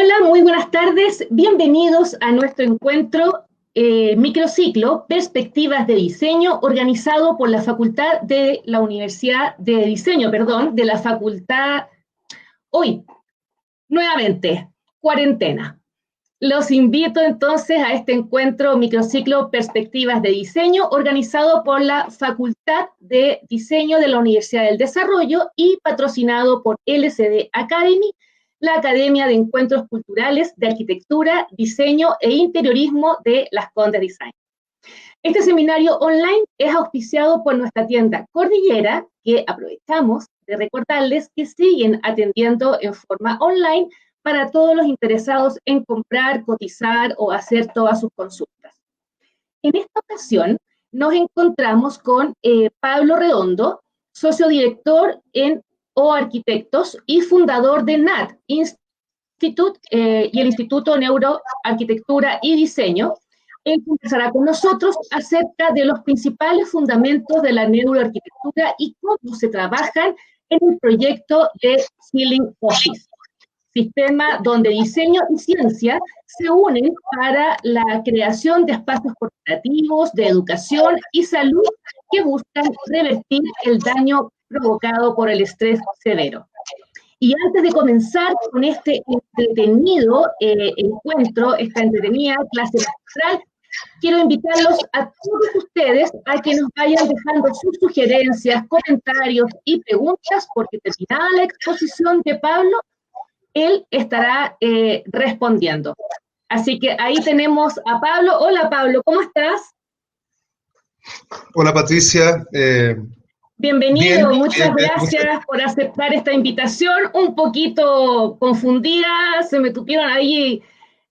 Hola, muy buenas tardes. Bienvenidos a nuestro encuentro microciclo Perspectivas de Diseño, organizado por la Facultad de la Universidad de Diseño, de la Facultad, hoy, nuevamente, cuarentena. Los invito entonces a este encuentro microciclo Perspectivas de Diseño, organizado por la Facultad de Diseño de la Universidad del Desarrollo y patrocinado por LCD Academy, la Academia de Encuentros Culturales de Arquitectura, Diseño e Interiorismo de Las Condes Design. Este seminario online es auspiciado por nuestra tienda Cordillera, que aprovechamos de recordarles que siguen atendiendo en forma online para todos los interesados en comprar, cotizar o hacer todas sus consultas. En esta ocasión nos encontramos con Pablo Redondo, socio director en O Arquitectos y fundador de NAT Institute y el Instituto Neuroarquitectura y Diseño. Él conversará con nosotros acerca de los principales fundamentos de la neuroarquitectura y cómo se trabajan en el proyecto de Healing Office, sistema donde diseño y ciencia se unen para la creación de espacios corporativos, de educación y salud que buscan revertir el daño provocado por el estrés severo. Y antes de comenzar con este entretenido encuentro, esta entretenida clase magistral, quiero invitarlos a todos ustedes a que nos vayan dejando sus sugerencias, comentarios y preguntas, porque terminada la exposición de Pablo, él estará respondiendo. Así que ahí tenemos a Pablo. Hola Pablo, ¿cómo estás? Hola Patricia. Bienvenido, muchas gracias por aceptar esta invitación. Un poquito confundida, se me tupieron ahí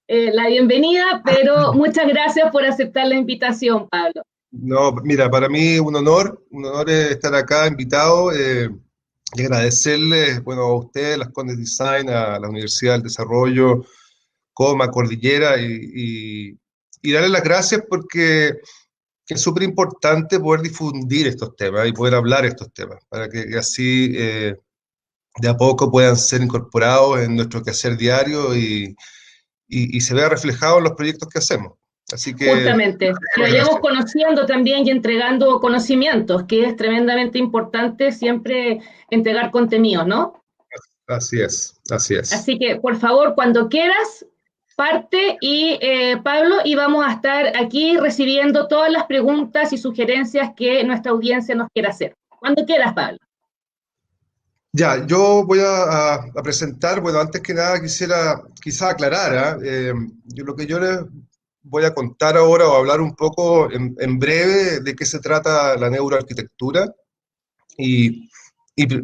la bienvenida, pero muchas gracias por aceptar la invitación, Pablo. No, mira, para mí un honor estar acá invitado y agradecerles, bueno, a ustedes, Las Condes Design, a la Universidad del Desarrollo, Coma, Cordillera, y darles las gracias porque es súper importante poder difundir estos temas y poder hablar estos temas, para que así de a poco puedan ser incorporados en nuestro quehacer diario y se vea reflejado en los proyectos que hacemos. Así que, justamente, que vayamos conociendo también y entregando conocimientos, que es tremendamente importante siempre entregar contenido, ¿no? Así es, así es. Así que, por favor, cuando quieras, parte y Pablo, y vamos a estar aquí recibiendo todas las preguntas y sugerencias que nuestra audiencia nos quiera hacer. Cuando quieras, Pablo. Ya, yo voy a presentar, bueno, antes que nada quisiera quizá aclarar, lo que yo les voy a contar ahora o hablar un poco en breve de qué se trata la neuroarquitectura y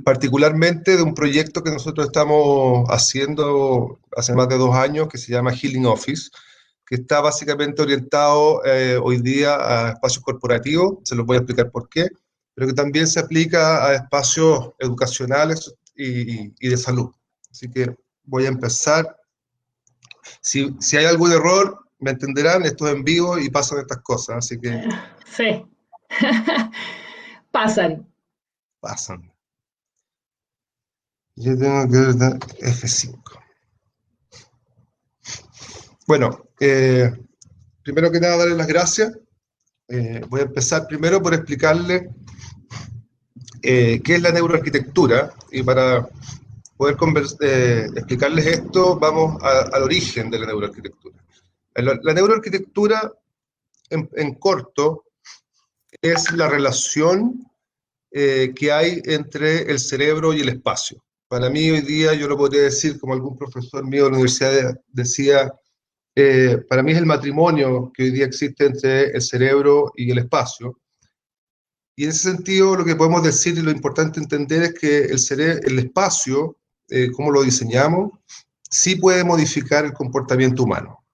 particularmente de un proyecto que nosotros estamos haciendo hace más de 2 años que se llama Healing Office, que está básicamente orientado hoy día a espacios corporativos, se los voy a explicar por qué, pero que también se aplica a espacios educacionales y de salud. Así que voy a empezar. Si hay algún error, me entenderán, esto es en vivo y pasan estas cosas, así que... Sí, pasan. Pasan. Yo tengo que ver F5. Bueno, primero que nada, darles las gracias. Voy a empezar primero por explicarles qué es la neuroarquitectura, y para poder explicarles esto, vamos al origen de la neuroarquitectura. La neuroarquitectura, en corto, es la relación que hay entre el cerebro y el espacio. Para mí hoy día, yo lo podría decir, como algún profesor mío de la universidad decía, para mí es el matrimonio que hoy día existe entre el cerebro y el espacio. Y en ese sentido, lo que podemos decir y lo importante entender es que el espacio, como lo diseñamos, sí puede modificar el comportamiento humano.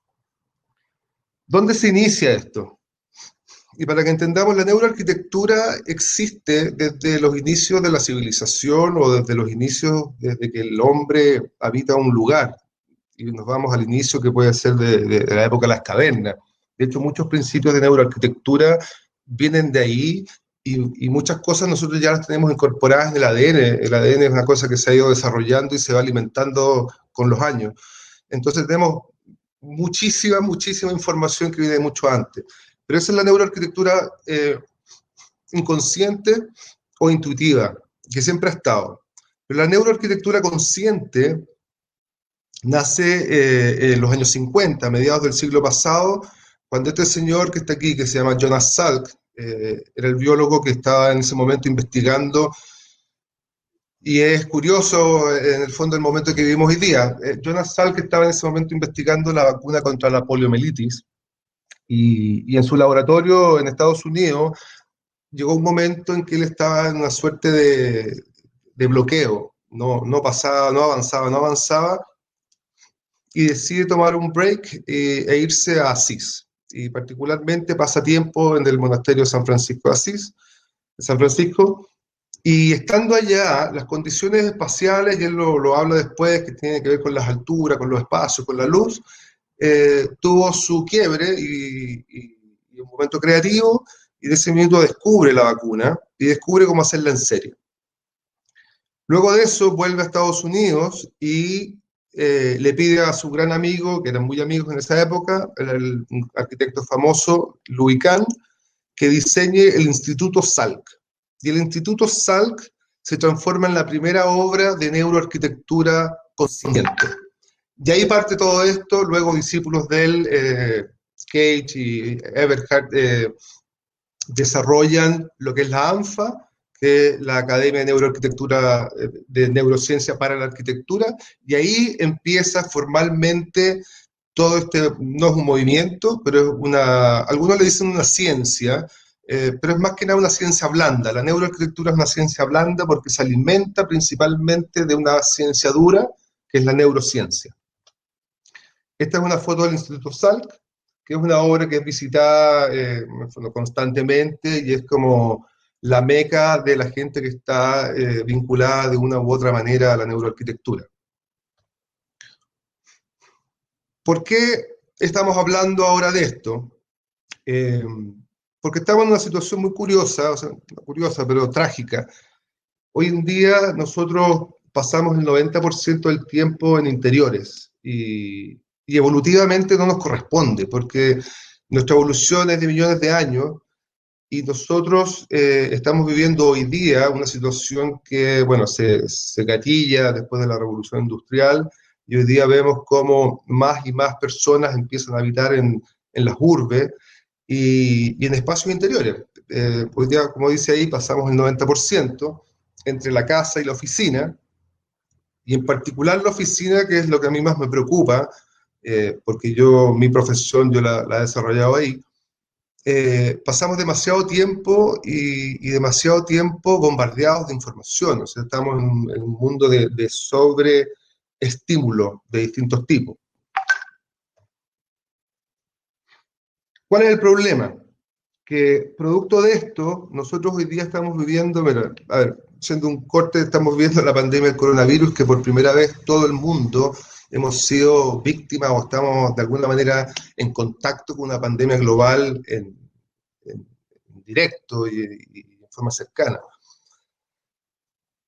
¿Dónde se inicia esto? Y para que entendamos, la neuroarquitectura existe desde los inicios de la civilización o desde los inicios, desde que el hombre habita un lugar. Y nos vamos al inicio que puede ser de la época de las cavernas. De hecho, muchos principios de neuroarquitectura vienen de ahí y muchas cosas nosotros ya las tenemos incorporadas en el ADN. El ADN es una cosa que se ha ido desarrollando y se va alimentando con los años. Entonces tenemos muchísima información que viene de mucho antes. Pero esa es la neuroarquitectura inconsciente o intuitiva, que siempre ha estado. Pero la neuroarquitectura consciente nace en los años 50, a mediados del siglo pasado, cuando este señor que está aquí, que se llama Jonas Salk, era el biólogo que estaba en ese momento investigando, y es curioso en el fondo el momento que vivimos hoy día. Jonas Salk estaba en ese momento investigando la vacuna contra la poliomielitis, y en su laboratorio en Estados Unidos llegó un momento en que él estaba en una suerte de bloqueo, no pasaba, no avanzaba, y decide tomar un break e irse a Asís. Y particularmente pasa tiempo en el monasterio de San Francisco de Asís, de San Francisco, y estando allá, las condiciones espaciales, y él lo habla después, que tiene que ver con las alturas, con los espacios, con la luz, tuvo su quiebre y un momento creativo, y de ese minuto descubre la vacuna y descubre cómo hacerla en serio. Luego de eso vuelve a Estados Unidos y le pide a su gran amigo, que eran muy amigos en esa época, un arquitecto famoso, Louis Kahn, que diseñe el Instituto Salk. Y el Instituto Salk se transforma en la primera obra de neuroarquitectura consciente. Y ahí parte todo esto, luego discípulos de él, Cage y Eberhard, desarrollan lo que es la ANFA, que es la Academia de Neuroarquitectura, de Neurociencia para la Arquitectura, y ahí empieza formalmente todo este, no es un movimiento, pero es algunos le dicen una ciencia, pero es más que nada una ciencia blanda. La neuroarquitectura es una ciencia blanda porque se alimenta principalmente de una ciencia dura, que es la neurociencia. Esta es una foto del Instituto Salk, que es una obra que es visitada constantemente y es como la meca de la gente que está vinculada de una u otra manera a la neuroarquitectura. ¿Por qué estamos hablando ahora de esto? Porque estamos en una situación muy curiosa, o sea, no curiosa, pero trágica. Hoy en día nosotros pasamos el 90% del tiempo en interiores y evolutivamente no nos corresponde, porque nuestra evolución es de millones de años y nosotros estamos viviendo hoy día una situación que, bueno, se gatilla después de la revolución industrial y hoy día vemos cómo más y más personas empiezan a habitar en las urbes y en espacios interiores. Hoy día, como dice ahí, pasamos el 90% entre la casa y la oficina, y en particular la oficina, que es lo que a mí más me preocupa, porque mi profesión yo la he desarrollado ahí. Pasamos demasiado tiempo y demasiado tiempo bombardeados de información, o sea, estamos en un mundo de sobreestímulo de distintos tipos. ¿Cuál es el problema? Que producto de esto, nosotros hoy día estamos viviendo, mira, a ver, siendo un corte, estamos viviendo la pandemia del coronavirus, que por primera vez todo el mundo hemos sido víctimas o estamos de alguna manera en contacto con una pandemia global en directo y de forma cercana.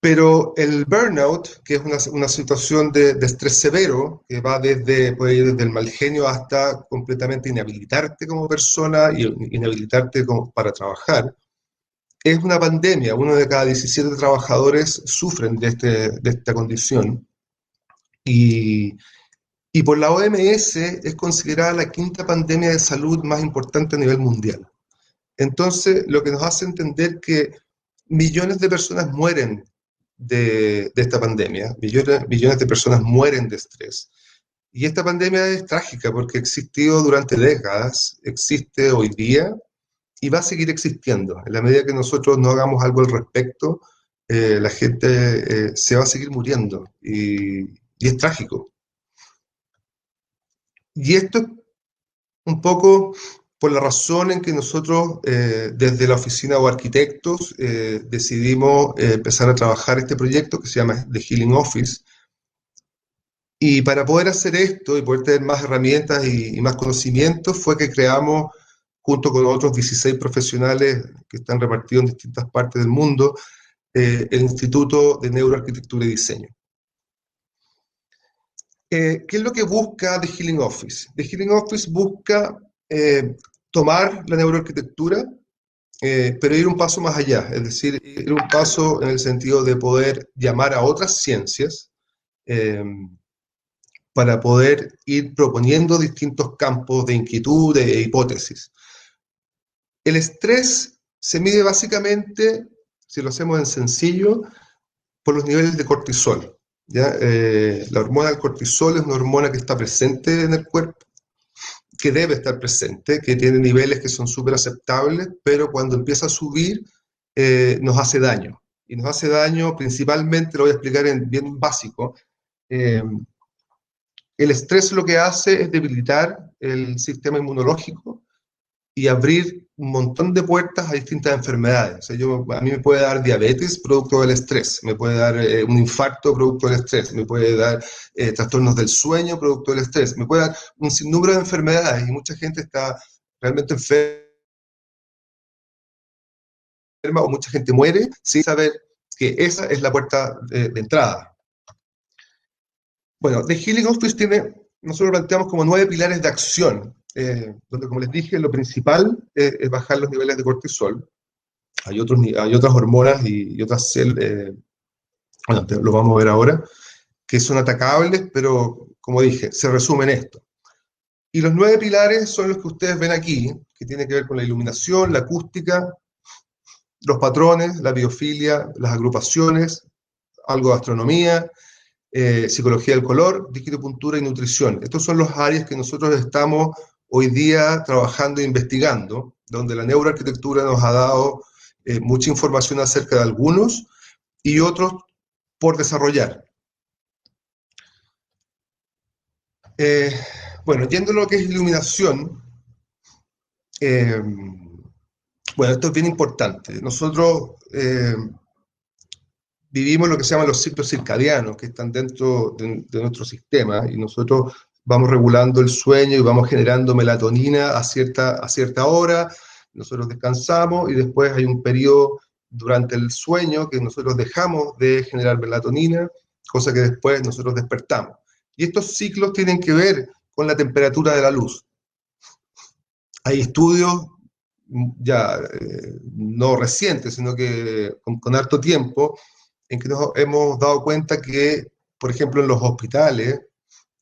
Pero el burnout, que es una situación de estrés severo, que va puede ir desde el mal genio hasta completamente inhabilitarte como persona y inhabilitarte para trabajar, es una pandemia. Uno de cada 17 trabajadores sufren de esta condición. Y por la OMS es considerada la quinta pandemia de salud más importante a nivel mundial. Entonces, lo que nos hace entender que millones de personas mueren de esta pandemia, millones de personas mueren de estrés. Y esta pandemia es trágica porque ha existido durante décadas, existe hoy día y va a seguir existiendo. En la medida que nosotros no hagamos algo al respecto, la gente se va a seguir muriendo y es trágico. Y esto es un poco por la razón en que nosotros, desde la oficina o arquitectos, decidimos empezar a trabajar este proyecto que se llama The Healing Office. Y para poder hacer esto y poder tener más herramientas y más conocimientos, fue que creamos, junto con otros 16 profesionales que están repartidos en distintas partes del mundo, el Instituto de Neuroarquitectura y Diseño. ¿Qué es lo que busca The Healing Office? The Healing Office busca tomar la neuroarquitectura, pero ir un paso más allá, es decir, ir un paso en el sentido de poder llamar a otras ciencias eh, para poder ir proponiendo distintos campos de inquietud e hipótesis. El estrés se mide básicamente, si lo hacemos en sencillo, por los niveles de cortisol. ¿Ya? La hormona del cortisol es una hormona que está presente en el cuerpo, que debe estar presente, que tiene niveles que son súper aceptables, pero cuando empieza a subir nos hace daño. Y nos hace daño principalmente, lo voy a explicar en bien básico, el estrés lo que hace es debilitar el sistema inmunológico y abrir un montón de puertas a distintas enfermedades. O sea, a mí me puede dar diabetes producto del estrés, me puede dar un infarto producto del estrés, me puede dar trastornos del sueño producto del estrés, me puede dar un sinnúmero de enfermedades y mucha gente está realmente enferma o mucha gente muere sin saber que esa es la puerta de entrada. Bueno, The Healing Office nosotros planteamos como 9 pilares de acción, donde, como les dije, lo principal es bajar los niveles de cortisol. Hay otras hormonas y otras bueno, lo vamos a ver ahora, que son atacables, pero, como dije, se resume en esto. Y los 9 pilares son los que ustedes ven aquí, que tienen que ver con la iluminación, la acústica, los patrones, la biofilia, las agrupaciones, algo de astronomía, psicología del color, digitopuntura y nutrición. Estos son los áreas que nosotros estamos hoy día trabajando e investigando, donde la neuroarquitectura nos ha dado mucha información acerca de algunos y otros por desarrollar. Bueno, yendo a lo que es iluminación, bueno, esto es bien importante. Nosotros vivimos lo que se llaman los ciclos circadianos, que están dentro de nuestro sistema, y nosotros vamos regulando el sueño y vamos generando melatonina a cierta hora, nosotros descansamos y después hay un periodo durante el sueño que nosotros dejamos de generar melatonina, cosa que después nosotros despertamos. Y estos ciclos tienen que ver con la temperatura de la luz. Hay estudios ya no recientes, sino que con harto tiempo, en que nos hemos dado cuenta que, por ejemplo, en los hospitales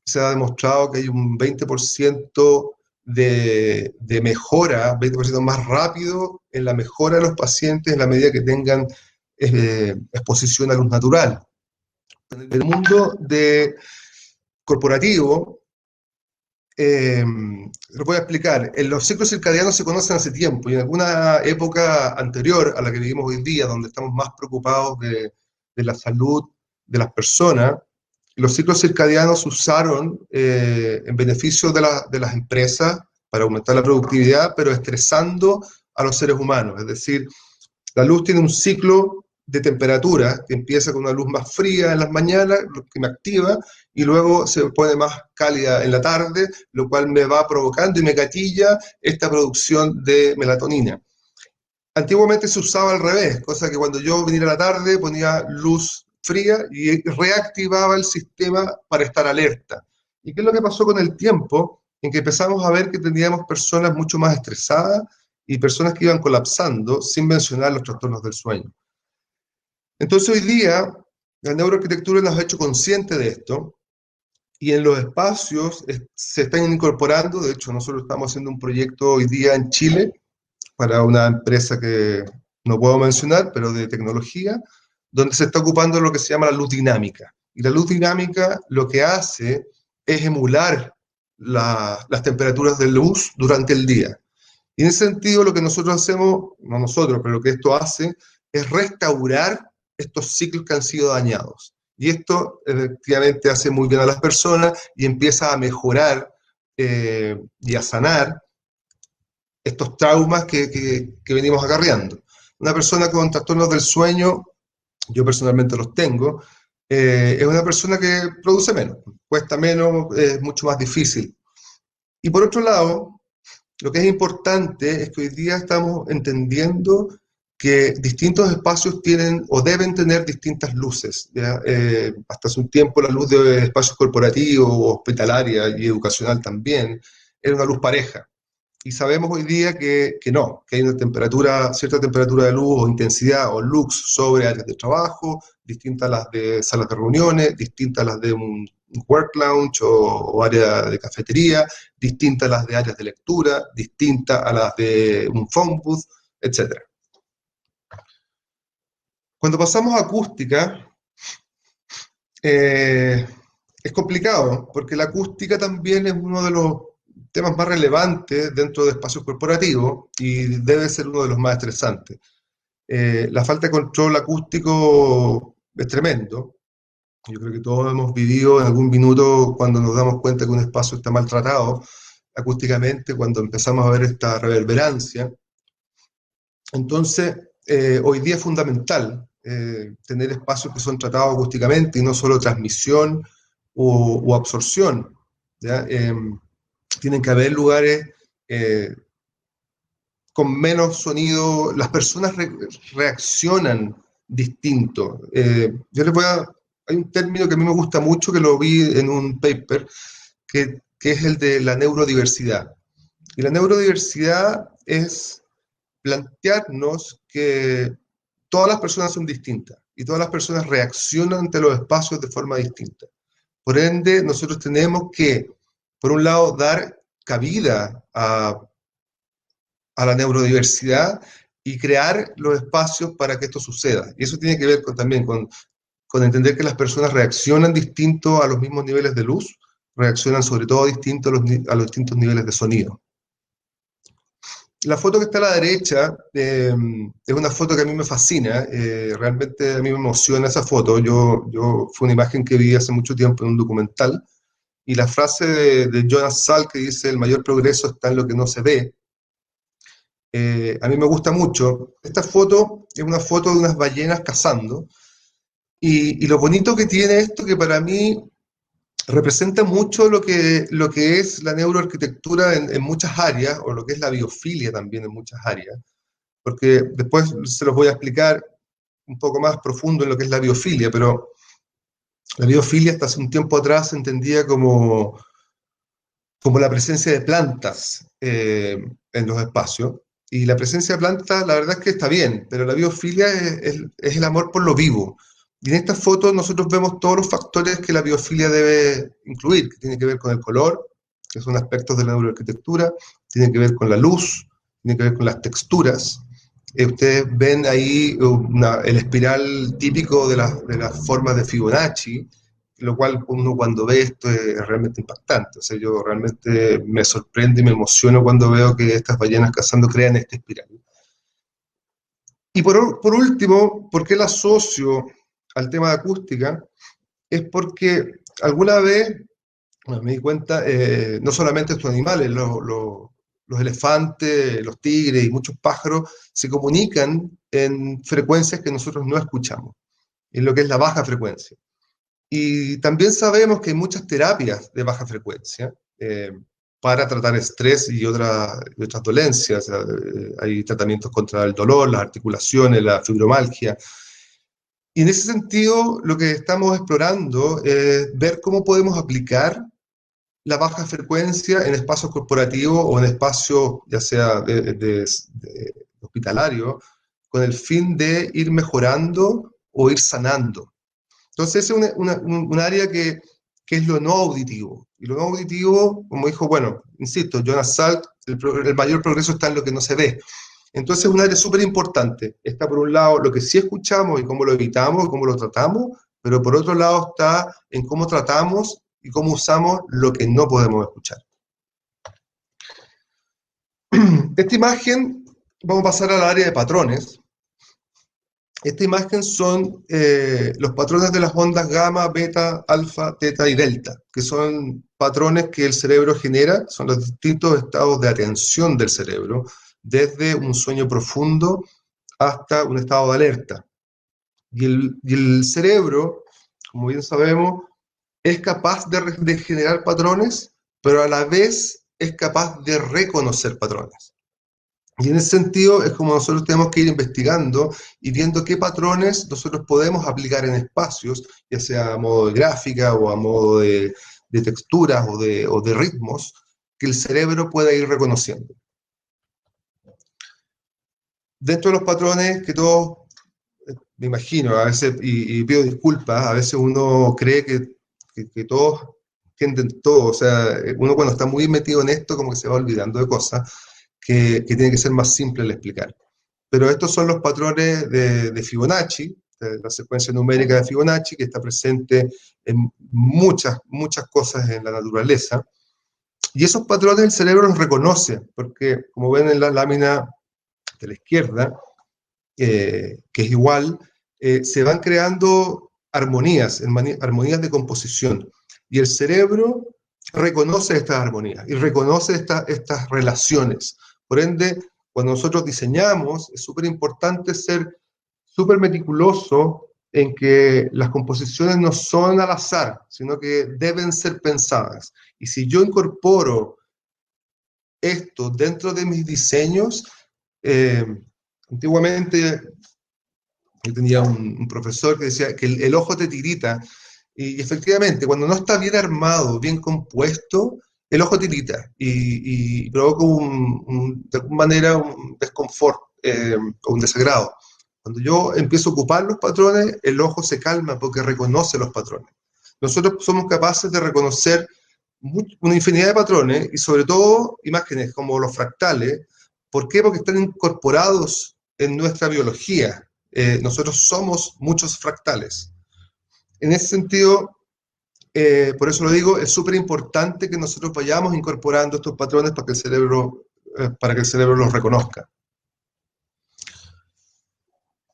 se ha demostrado que hay un 20% de mejora, 20% más rápido en la mejora de los pacientes en la medida que tengan exposición a luz natural. En el mundo corporativo, lo voy a explicar. Los ciclos circadianos se conocen hace tiempo y en alguna época anterior a la que vivimos hoy día, donde estamos más preocupados de la salud de las personas, los ciclos circadianos se usaron en beneficio de las empresas para aumentar la productividad, pero estresando a los seres humanos. Es decir, la luz tiene un ciclo de temperatura que empieza con una luz más fría en las mañanas, lo que me activa, y luego se pone más cálida en la tarde, lo cual me va provocando y me gatilla esta producción de melatonina. Antiguamente se usaba al revés, cosa que cuando yo viniera a la tarde ponía luz fría y reactivaba el sistema para estar alerta. ¿Y qué es lo que pasó con el tiempo? En que empezamos a ver que teníamos personas mucho más estresadas y personas que iban colapsando, sin mencionar los trastornos del sueño. Entonces hoy día la neuroarquitectura nos ha hecho consciente de esto y en los espacios se están incorporando. De hecho, nosotros estamos haciendo un proyecto hoy día en Chile para una empresa que no puedo mencionar, pero de tecnología, donde se está ocupando lo que se llama la luz dinámica. Y la luz dinámica lo que hace es emular las temperaturas de luz durante el día. Y en ese sentido lo que nosotros hacemos, no nosotros, pero lo que esto hace es restaurar estos ciclos que han sido dañados. Y esto efectivamente hace muy bien a las personas y empieza a mejorar y a sanar estos traumas que venimos acarreando. Una persona con trastornos del sueño, yo personalmente los tengo, es una persona que produce menos, cuesta menos, es mucho más difícil. Y por otro lado, lo que es importante es que hoy día estamos entendiendo que distintos espacios tienen o deben tener distintas luces. ¿Ya? Hasta hace un tiempo la luz de espacios corporativos, hospitalaria y educacional también, era una luz pareja. Y sabemos hoy día que no, que hay una temperatura, cierta temperatura de luz o intensidad o lux sobre áreas de trabajo, distintas a las de salas de reuniones, distintas a las de un work lounge o área de cafetería, distintas a las de áreas de lectura, distintas a las de un phone booth, etc. Cuando pasamos a acústica, es complicado, porque la acústica también es uno de los temas más relevantes dentro de espacios corporativos y debe ser uno de los más estresantes. La falta de control acústico es tremendo. Yo creo que todos hemos vivido en algún minuto cuando nos damos cuenta que un espacio está maltratado acústicamente, cuando empezamos a ver esta reverberancia. Entonces, hoy día es fundamental tener espacios que son tratados acústicamente y no solo transmisión o absorción. ¿Ya? Tienen que haber lugares con menos sonido, las personas reaccionan distinto. Yo les voy a... Hay un término que a mí me gusta mucho, que lo vi en un paper, que es el de la neurodiversidad. Y la neurodiversidad es plantearnos que todas las personas son distintas y todas las personas reaccionan ante los espacios de forma distinta. Por ende, nosotros tenemos que, por un lado, dar cabida a la neurodiversidad y crear los espacios para que esto suceda. Y eso tiene que ver también con entender que las personas reaccionan distinto a los mismos niveles de luz, reaccionan sobre todo distinto a los distintos niveles de sonido. La foto que está a la derecha es una foto que a mí me fascina, realmente a mí me emociona esa foto. Fue una imagen que vi hace mucho tiempo en un documental, y la frase de Jonas Salk que dice: el mayor progreso está en lo que no se ve, a mí me gusta mucho. Esta foto es una foto de unas ballenas cazando, y lo bonito que tiene esto, que para mí representa mucho lo que es la neuroarquitectura en muchas áreas, o lo que es la biofilia también en muchas áreas, porque después se los voy a explicar un poco más profundo en lo que es la biofilia, pero la biofilia hasta hace un tiempo atrás se entendía como la presencia de plantas en los espacios, y la presencia de plantas la verdad es que está bien, pero la biofilia es el amor por lo vivo. Y en esta foto nosotros vemos todos los factores que la biofilia debe incluir, que tiene que ver con el color, que son aspectos de la neuroarquitectura, tiene que ver con la luz, tiene que ver con las texturas. Ustedes ven ahí el espiral típico de las formas de Fibonacci, lo cual uno cuando ve esto es realmente impactante. O sea, yo realmente me sorprendo y me emociono cuando veo que estas ballenas cazando crean este espiral. Y por último, ¿por qué la asocio al tema de acústica? Es porque alguna vez, bueno, me di cuenta, no solamente estos animales, los elefantes, los tigres y muchos pájaros se comunican en frecuencias que nosotros no escuchamos, en lo que es la baja frecuencia. Y también sabemos que hay muchas terapias de baja frecuencia para tratar estrés y otras dolencias. Hay tratamientos contra el dolor, las articulaciones, la fibromialgia. Y en ese sentido, lo que estamos explorando es ver cómo podemos aplicar la baja frecuencia en espacios corporativos o en espacios, ya sea de hospitalario, con el fin de ir mejorando o ir sanando. Entonces, es un área que es lo no auditivo. Y lo no auditivo, como dijo, bueno, insisto, Jonas Salk, el mayor progreso está en lo que no se ve. Entonces, es un área súper importante. Está por un lado lo que sí escuchamos y cómo lo evitamos y cómo lo tratamos, pero por otro lado está en cómo tratamos y cómo usamos lo que no podemos escuchar. Esta imagen, vamos a pasar al área de patrones. Esta imagen son los patrones de las ondas gamma, beta, alfa, teta y delta, que son patrones que el cerebro genera, son los distintos estados de atención del cerebro, desde un sueño profundo hasta un estado de alerta. Y el cerebro, como bien sabemos, es capaz de generar patrones, pero a la vez es capaz de reconocer patrones. Y en ese sentido es como nosotros tenemos que ir investigando y viendo qué patrones nosotros podemos aplicar en espacios, ya sea a modo de gráfica o a modo de texturas o de ritmos, que el cerebro pueda ir reconociendo. Dentro de los patrones que todos, me imagino, a veces, y pido disculpas, a veces uno cree que todos entienden todo, o sea, uno cuando está muy metido en esto como que se va olvidando de cosas que tiene que ser más simple el explicar. Pero estos son los patrones de Fibonacci, de la secuencia numérica de Fibonacci, que está presente en muchas cosas en la naturaleza. Y esos patrones el cerebro los reconoce, porque como ven en la lámina de la izquierda, que es igual, se van creando armonías, armonías de composición. Y el cerebro reconoce estas armonías y reconoce estas relaciones. Por ende, cuando nosotros diseñamos, es súper importante ser súper meticuloso en que las composiciones no son al azar, sino que deben ser pensadas. Y si yo incorporo esto dentro de mis diseños, antiguamente yo tenía un profesor que decía que el ojo te tirita, y efectivamente, cuando no está bien armado, bien compuesto, el ojo tirita y provoca de alguna manera un desconfort o un desagrado. Cuando yo empiezo a ocupar los patrones, el ojo se calma porque reconoce los patrones. Nosotros somos capaces de reconocer una infinidad de patrones y sobre todo imágenes como los fractales. ¿Por qué? Porque están incorporados en nuestra biología. Nosotros somos muchos fractales. En ese sentido, por eso lo digo, es súper importante que nosotros vayamos incorporando estos patrones para que el cerebro los reconozca.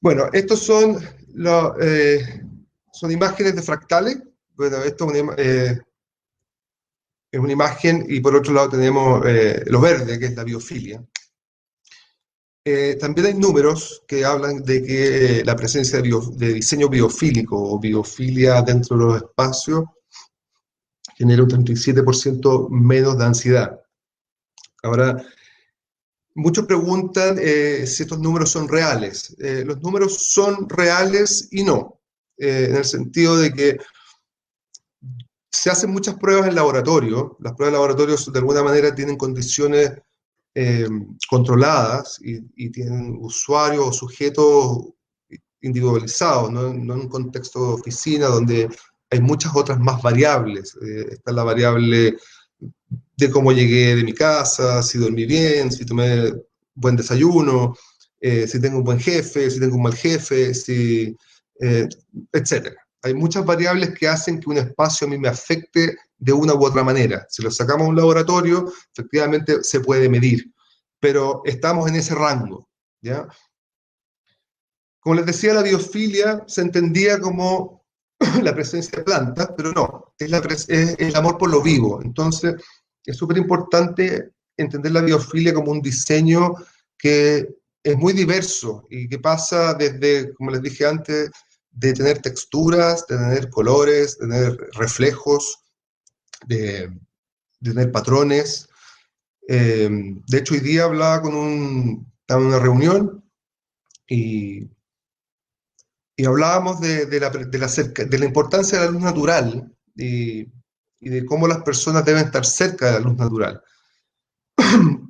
Bueno, estos son imágenes de fractales. Bueno, esto es una imagen y por otro lado tenemos lo verde, que es la biofilia. También hay números que hablan de que la presencia de diseño biofílico o biofilia dentro de los espacios genera un 37% menos de ansiedad. Ahora, muchos preguntan si estos números son reales. Los números son reales y no, en el sentido de que se hacen muchas pruebas en laboratorio. Las pruebas de laboratorio de alguna manera tienen condiciones controladas y tienen usuarios o sujetos individualizados, no en un contexto de oficina donde hay muchas otras más variables. Está la variable de cómo llegué de mi casa, si dormí bien, si tomé buen desayuno, si tengo un buen jefe, si tengo un mal jefe, etc. Hay muchas variables que hacen que un espacio a mí me afecte de una u otra manera. Si lo sacamos a un laboratorio, efectivamente se puede medir, pero estamos en ese rango, ¿ya? Como les decía, la biofilia se entendía como la presencia de plantas, pero no, es el amor por lo vivo. Entonces, es súper importante entender la biofilia como un diseño que es muy diverso y que pasa desde, como les dije antes, de tener texturas, de tener colores, de tener reflejos, de tener patrones. De hecho, hoy día hablaba estaba en una reunión y hablábamos de la importancia de la luz natural y de cómo las personas deben estar cerca de la luz natural.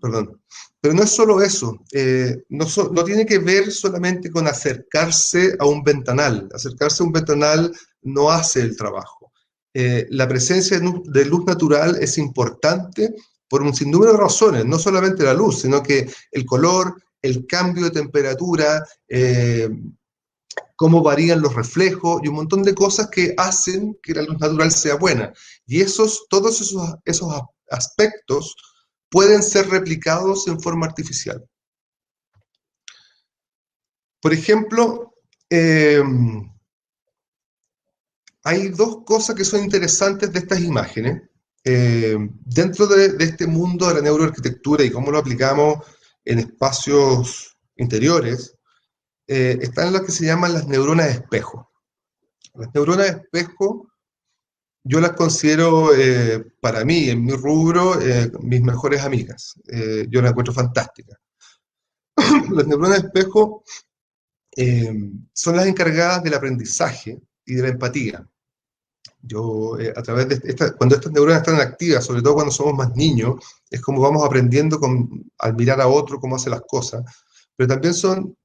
Perdón. Pero no es solo eso, no tiene que ver solamente con acercarse a un ventanal. Acercarse a un ventanal no hace el trabajo. La presencia de luz natural es importante por un sinnúmero de razones, no solamente la luz, sino que el color, el cambio de temperatura, cómo varían los reflejos y un montón de cosas que hacen que la luz natural sea buena. Y todos esos aspectos pueden ser replicados en forma artificial. Por ejemplo, hay dos cosas que son interesantes de estas imágenes. Dentro de este mundo de la neuroarquitectura y cómo lo aplicamos en espacios interiores, están las que se llaman las neuronas de espejo. Las neuronas de espejo yo las considero, para mí, en mi rubro, mis mejores amigas. Yo las encuentro fantásticas. Las neuronas espejo son las encargadas del aprendizaje y de la empatía. A través de cuando estas neuronas están activas, sobre todo cuando somos más niños, es como vamos aprendiendo al mirar a otro cómo hace las cosas, pero también son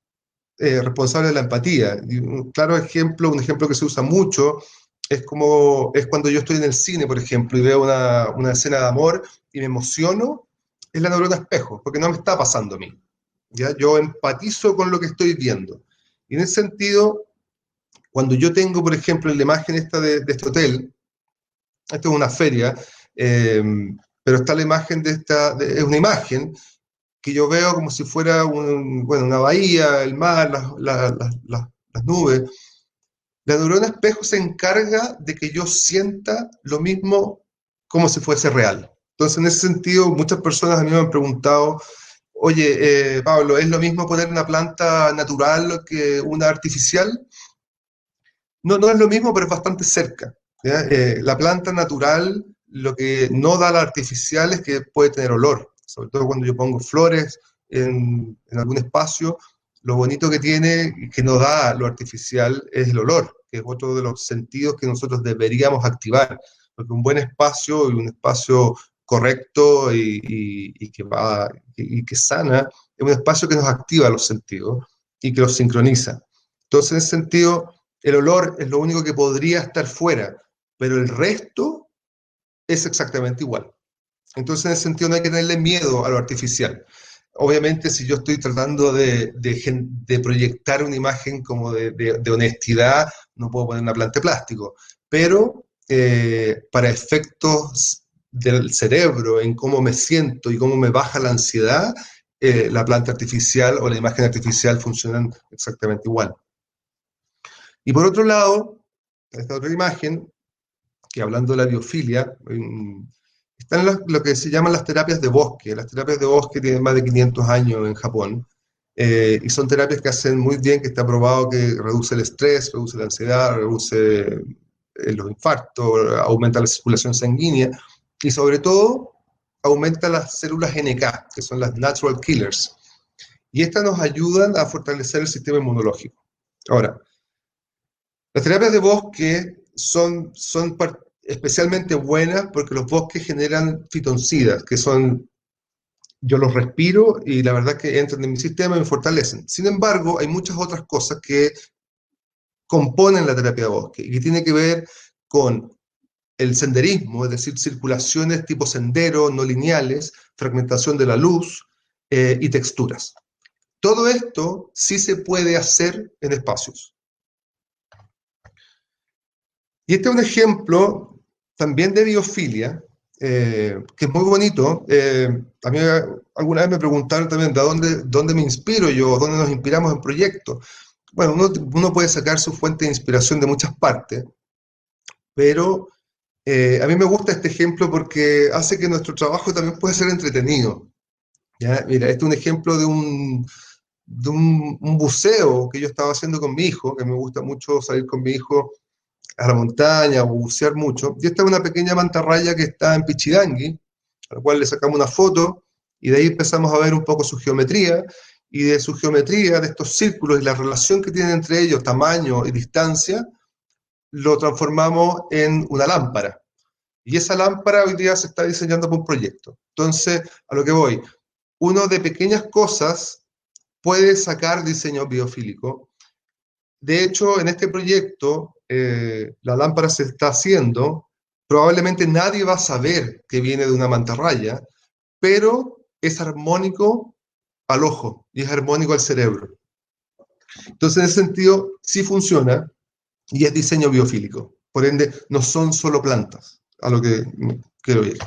responsables de la empatía. Y un claro ejemplo, un ejemplo que se usa mucho, es cuando yo estoy en el cine, por ejemplo, y veo una escena de amor y me emociono, es la neurona espejo, porque no me está pasando a mí. ¿Ya? Yo empatizo con lo que estoy viendo. Y en ese sentido, cuando yo tengo, por ejemplo, la imagen esta de este hotel, esto es una feria, eh, pero está la imagen es una imagen que yo veo como si fuera una bahía, el mar, las nubes. La neurona espejo se encarga de que yo sienta lo mismo como si fuese real. Entonces, en ese sentido, muchas personas a mí me han preguntado, oye, Pablo, ¿es lo mismo poner una planta natural que una artificial? No, no es lo mismo, pero es bastante cerca. ¿Ya? La planta natural, lo que no da la artificial es que puede tener olor. Sobre todo cuando yo pongo flores en algún espacio, lo bonito que tiene y que nos da lo artificial es el olor, que es otro de los sentidos que nosotros deberíamos activar. Porque un buen espacio y un espacio correcto y que sana es un espacio que nos activa los sentidos y que los sincroniza. Entonces, en ese sentido, el olor es lo único que podría estar fuera, pero el resto es exactamente igual. Entonces, en ese sentido, no hay que tenerle miedo a lo artificial. Obviamente, si yo estoy tratando de proyectar una imagen como de honestidad, no puedo poner una planta de plástico, pero para efectos del cerebro, en cómo me siento y cómo me baja la ansiedad, la planta artificial o la imagen artificial funcionan exactamente igual. Y por otro lado, esta otra imagen, que hablando de la biofilia, están lo que se llaman las terapias de bosque. Las terapias de bosque tienen más de 500 años en Japón, y son terapias que hacen muy bien, que está probado que reduce el estrés, reduce la ansiedad, reduce los infartos, aumenta la circulación sanguínea y sobre todo aumenta las células NK, que son las natural killers. Y estas nos ayudan a fortalecer el sistema inmunológico. Ahora, las terapias de bosque son especialmente buenas porque los bosques generan fitoncidas, que son, yo los respiro y la verdad que entran en mi sistema y me fortalecen. Sin embargo, hay muchas otras cosas que componen la terapia de bosque y que tiene que ver con el senderismo, es decir, circulaciones tipo sendero, no lineales, fragmentación de la luz y texturas. Todo esto sí se puede hacer en espacios. Y este es un ejemplo también de biofilia, que es muy bonito. A mí alguna vez me preguntaron también de dónde me inspiro yo, dónde nos inspiramos en proyectos. Bueno, uno puede sacar su fuente de inspiración de muchas partes, pero a mí me gusta este ejemplo porque hace que nuestro trabajo también pueda ser entretenido. ¿Ya? Mira, este es un ejemplo de un buceo que yo estaba haciendo con mi hijo, que me gusta mucho salir con mi hijo a la montaña o bucear mucho. Y esta es una pequeña mantarraya que está en Pichidangui, a la cual le sacamos una foto y de ahí empezamos a ver un poco su geometría, y de su geometría, de estos círculos y la relación que tienen entre ellos, tamaño y distancia, lo transformamos en una lámpara. Y esa lámpara hoy día se está diseñando por un proyecto. Entonces, a lo que voy, uno de pequeñas cosas puede sacar diseño biofílico. De hecho, en este proyecto, la lámpara se está haciendo, probablemente nadie va a saber que viene de una mantarraya, pero es armónico al ojo y es armónico al cerebro. Entonces, en ese sentido, sí funciona y es diseño biofílico. Por ende, no son solo plantas, a lo que quiero ir.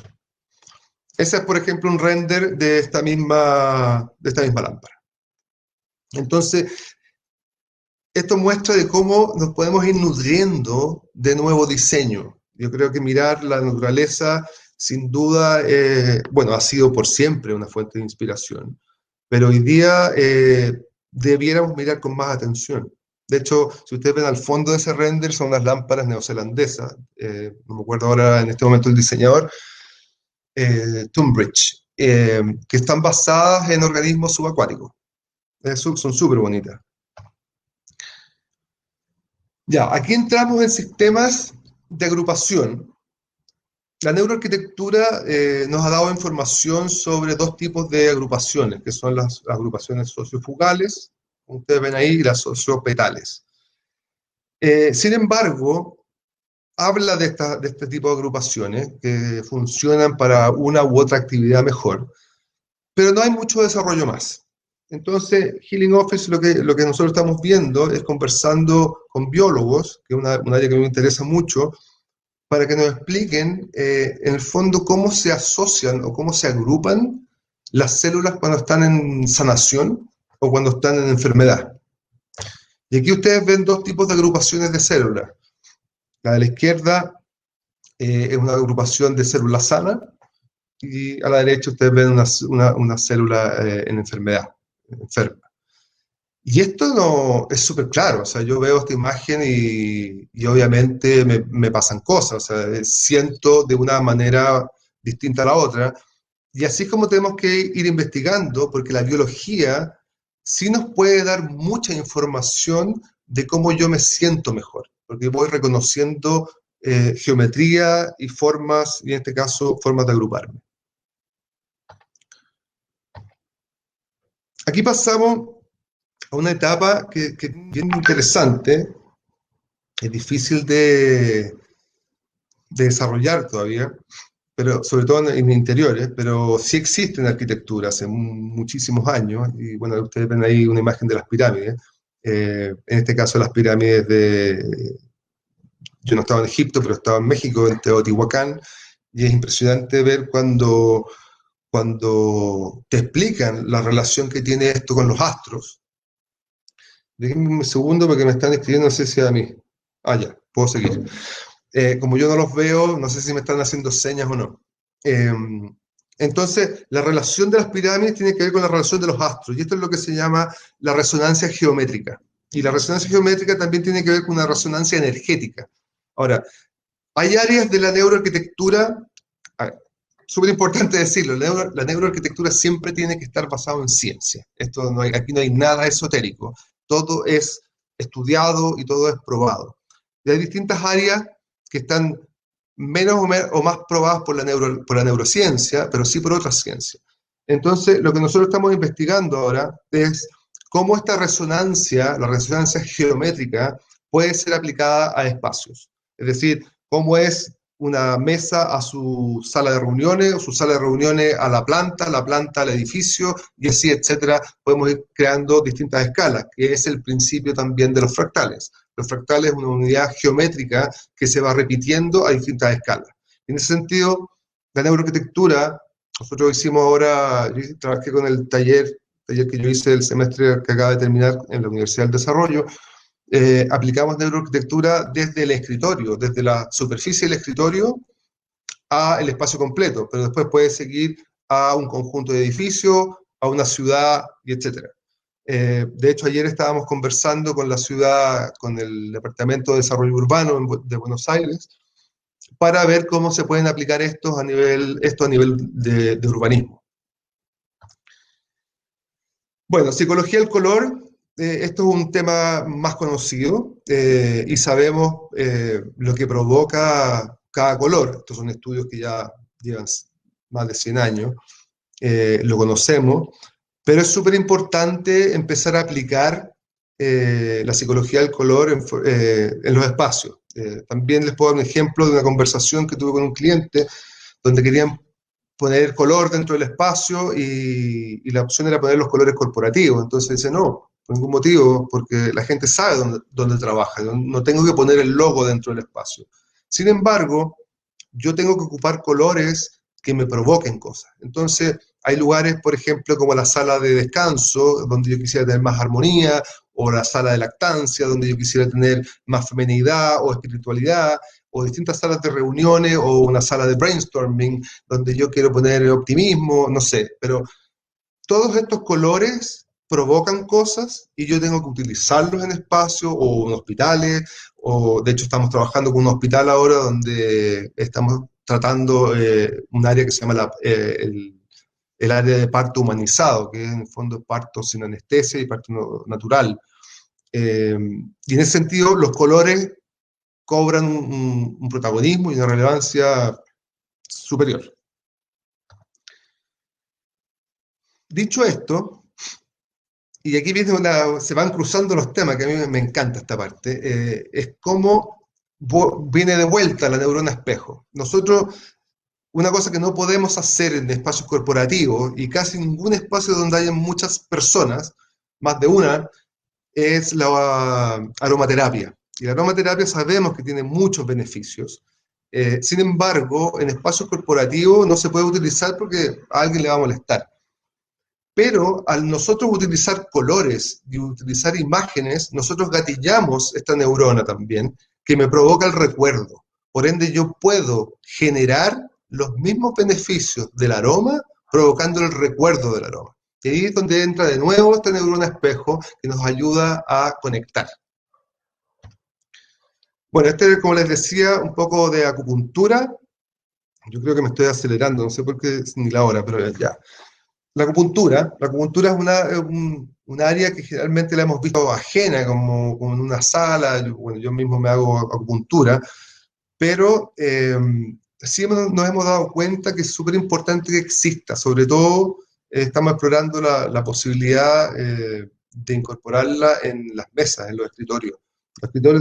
Ese es, por ejemplo, un render de esta misma lámpara. Entonces, esto muestra de cómo nos podemos ir nutriendo de nuevo diseño. Yo creo que mirar la naturaleza, sin duda, bueno, ha sido por siempre una fuente de inspiración, pero hoy día debiéramos mirar con más atención. De hecho, si ustedes ven al fondo de ese render, son unas lámparas neozelandesas, no me acuerdo ahora en este momento el diseñador, Tunbridge, que están basadas en organismos subacuáticos. Son súper bonitas. Ya, aquí entramos en sistemas de agrupación. La neuroarquitectura nos ha dado información sobre dos tipos de agrupaciones, que son las agrupaciones sociofugales, como ustedes ven ahí, y las sociopetales. Sin embargo, habla de este tipo de agrupaciones que funcionan para una u otra actividad mejor, pero no hay mucho desarrollo más. Entonces, Healing Office lo que nosotros estamos viendo es conversando con biólogos, que es un área que me interesa mucho, para que nos expliquen, en el fondo, cómo se asocian o cómo se agrupan las células cuando están en sanación o cuando están en enfermedad. Y aquí ustedes ven dos tipos de agrupaciones de células. La de la izquierda es una agrupación de células sanas, y a la derecha ustedes ven una célula en enfermedad, enferma. Y esto no es súper claro, o sea, yo veo esta imagen y obviamente me pasan cosas, o sea, siento de una manera distinta a la otra, y así es como tenemos que ir investigando, porque la biología sí nos puede dar mucha información de cómo yo me siento mejor, porque voy reconociendo geometría y formas, y en este caso, formas de agruparme. Aquí pasamos a una etapa que es bien interesante, es difícil de desarrollar todavía, pero sobre todo en interiores, pero sí existe en arquitectura hace muchísimos años, y bueno, ustedes ven ahí una imagen de las pirámides, en este caso las pirámides yo no estaba en Egipto, pero estaba en México, en Teotihuacán, y es impresionante ver cuando te explican la relación que tiene esto con los astros. Déjenme un segundo porque me están escribiendo, no sé si a mí. Ah, ya, puedo seguir. Como yo no los veo, no sé si me están haciendo señas o no. Entonces, la relación de las pirámides tiene que ver con la relación de los astros, y esto es lo que se llama la resonancia geométrica. Y la resonancia geométrica también tiene que ver con una resonancia energética. Ahora, hay áreas de la neuroarquitectura, súper importante decirlo, la neuroarquitectura siempre tiene que estar basada en ciencia. Aquí no hay nada esotérico, todo es estudiado y todo es probado. Y hay distintas áreas que están menos o más probadas por la neurociencia, pero sí por otras ciencias. Entonces, lo que nosotros estamos investigando ahora es cómo esta resonancia, la resonancia geométrica, puede ser aplicada a espacios. Es decir, cómo es una mesa a su sala de reuniones, o su sala de reuniones a la planta al edificio, y así, etcétera. Podemos ir creando distintas escalas, que es el principio también de los fractales. Los fractales es una unidad geométrica que se va repitiendo a distintas escalas. En ese sentido, la neuroarquitectura, nosotros hicimos ahora, yo trabajé con el taller que yo hice el semestre que acaba de terminar en la Universidad del Desarrollo. Aplicamos neuroarquitectura desde el escritorio, desde la superficie del escritorio al espacio completo, pero después puede seguir a un conjunto de edificios, a una ciudad, y etcétera. De hecho, ayer estábamos conversando con la ciudad, con el Departamento de Desarrollo Urbano de Buenos Aires, para ver cómo se pueden aplicar esto a nivel de urbanismo. Bueno, psicología del color. Esto es un tema más conocido, y sabemos lo que provoca cada color. Estos son estudios que ya llevan más de 100 años, lo conocemos, pero es súper importante empezar a aplicar la psicología del color en los espacios. También les puedo dar un ejemplo de una conversación que tuve con un cliente donde querían poner color dentro del espacio, y la opción era poner los colores corporativos. Entonces dice, no, por ningún motivo, porque la gente sabe dónde trabaja, no tengo que poner el logo dentro del espacio. Sin embargo, yo tengo que ocupar colores que me provoquen cosas. Entonces, hay lugares, por ejemplo, como la sala de descanso, donde yo quisiera tener más armonía, o la sala de lactancia, donde yo quisiera tener más feminidad o espiritualidad, o distintas salas de reuniones, o una sala de brainstorming, donde yo quiero poner optimismo, no sé, pero todos estos colores provocan cosas y yo tengo que utilizarlos en espacios o en hospitales, o de hecho estamos trabajando con un hospital ahora donde estamos tratando un área que se llama el área de parto humanizado, que es en el fondo parto sin anestesia y parto natural. Y en ese sentido, los colores cobran un protagonismo y una relevancia superior. Dicho esto, y aquí viene se van cruzando los temas, que a mí me encanta esta parte, es cómo viene de vuelta la neurona espejo. Nosotros, una cosa que no podemos hacer en espacios corporativos, y casi ningún espacio donde haya muchas personas, más de una, es la aromaterapia. Y la aromaterapia sabemos que tiene muchos beneficios. Sin embargo, en espacios corporativos no se puede utilizar porque a alguien le va a molestar. Pero al nosotros utilizar colores y utilizar imágenes, nosotros gatillamos esta neurona también, que me provoca el recuerdo. Por ende, yo puedo generar los mismos beneficios del aroma provocando el recuerdo del aroma. Y ahí es donde entra de nuevo esta neurona espejo que nos ayuda a conectar. Bueno, este es, como les decía, un poco de acupuntura. Yo creo que me estoy acelerando, no sé por qué es ni la hora, pero ya. La acupuntura es un área que generalmente la hemos visto ajena, como en una sala. Bueno, yo mismo me hago acupuntura, pero sí nos hemos dado cuenta que es súper importante que exista. Sobre todo, estamos explorando la posibilidad de incorporarla en las mesas, en los escritorios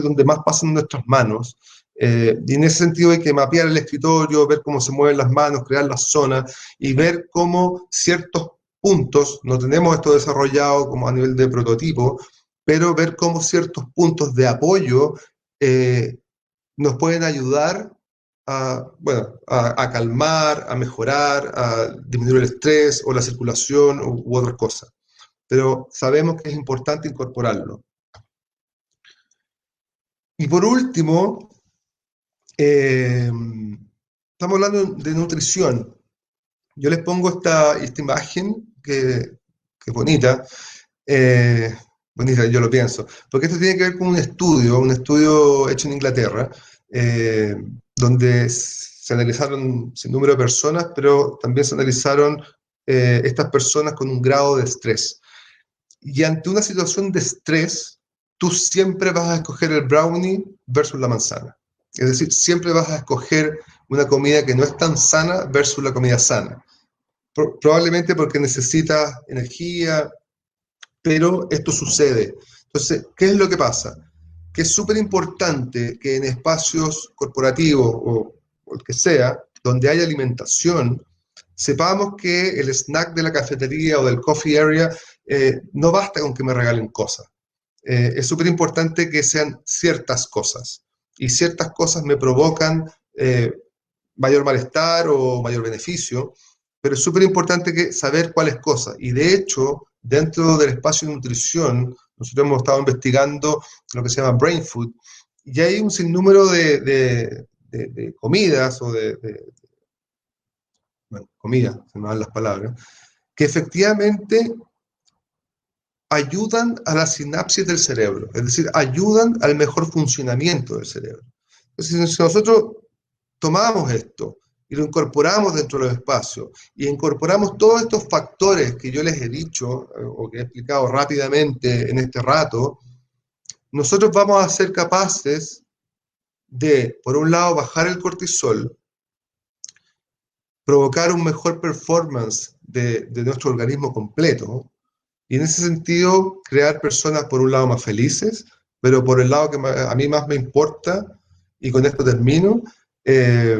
donde más pasan nuestras manos. Y en ese sentido hay que mapear el escritorio, ver cómo se mueven las manos, crear las zonas y ver cómo ciertos puntos, no tenemos esto desarrollado como a nivel de prototipo, pero ver cómo ciertos puntos de apoyo nos pueden ayudar bueno, a calmar, a mejorar, a disminuir el estrés o la circulación u otras cosas. Pero sabemos que es importante incorporarlo. Y por último, estamos hablando de nutrición. Yo les pongo esta imagen que es bonita. Bonita, yo lo pienso, porque esto tiene que ver con un estudio hecho en Inglaterra, eh, donde se analizaron sin número de personas, pero también se analizaron estas personas con un grado de estrés. Y ante una situación de estrés, tú siempre vas a escoger el brownie versus la manzana. Es decir, siempre vas a escoger una comida que no es tan sana versus la comida sana. Probablemente porque necesitas energía, pero esto sucede. Entonces, ¿qué es lo que pasa? Que es súper importante que en espacios corporativos o el que sea, donde hay alimentación, sepamos que el snack de la cafetería o del coffee area no basta con que me regalen cosas. Es súper importante que sean ciertas cosas. Y ciertas cosas me provocan mayor malestar o mayor beneficio, pero es súper importante saber cuáles cosas. Y de hecho, dentro del espacio de nutrición, nosotros hemos estado investigando lo que se llama brain food, y hay un sinnúmero de comidas o bueno, comidas, se me van las palabras, que efectivamente ayudan a la sinapsis del cerebro, es decir, ayudan al mejor funcionamiento del cerebro. Entonces, si nosotros tomamos esto y lo incorporamos dentro de los espacios y incorporamos todos estos factores que yo les he dicho o que he explicado rápidamente en este rato, nosotros vamos a ser capaces de, por un lado, bajar el cortisol, provocar un mejor performance de nuestro organismo completo, y en ese sentido crear personas, por un lado, más felices, pero por el lado que a mí más me importa, y con esto termino, es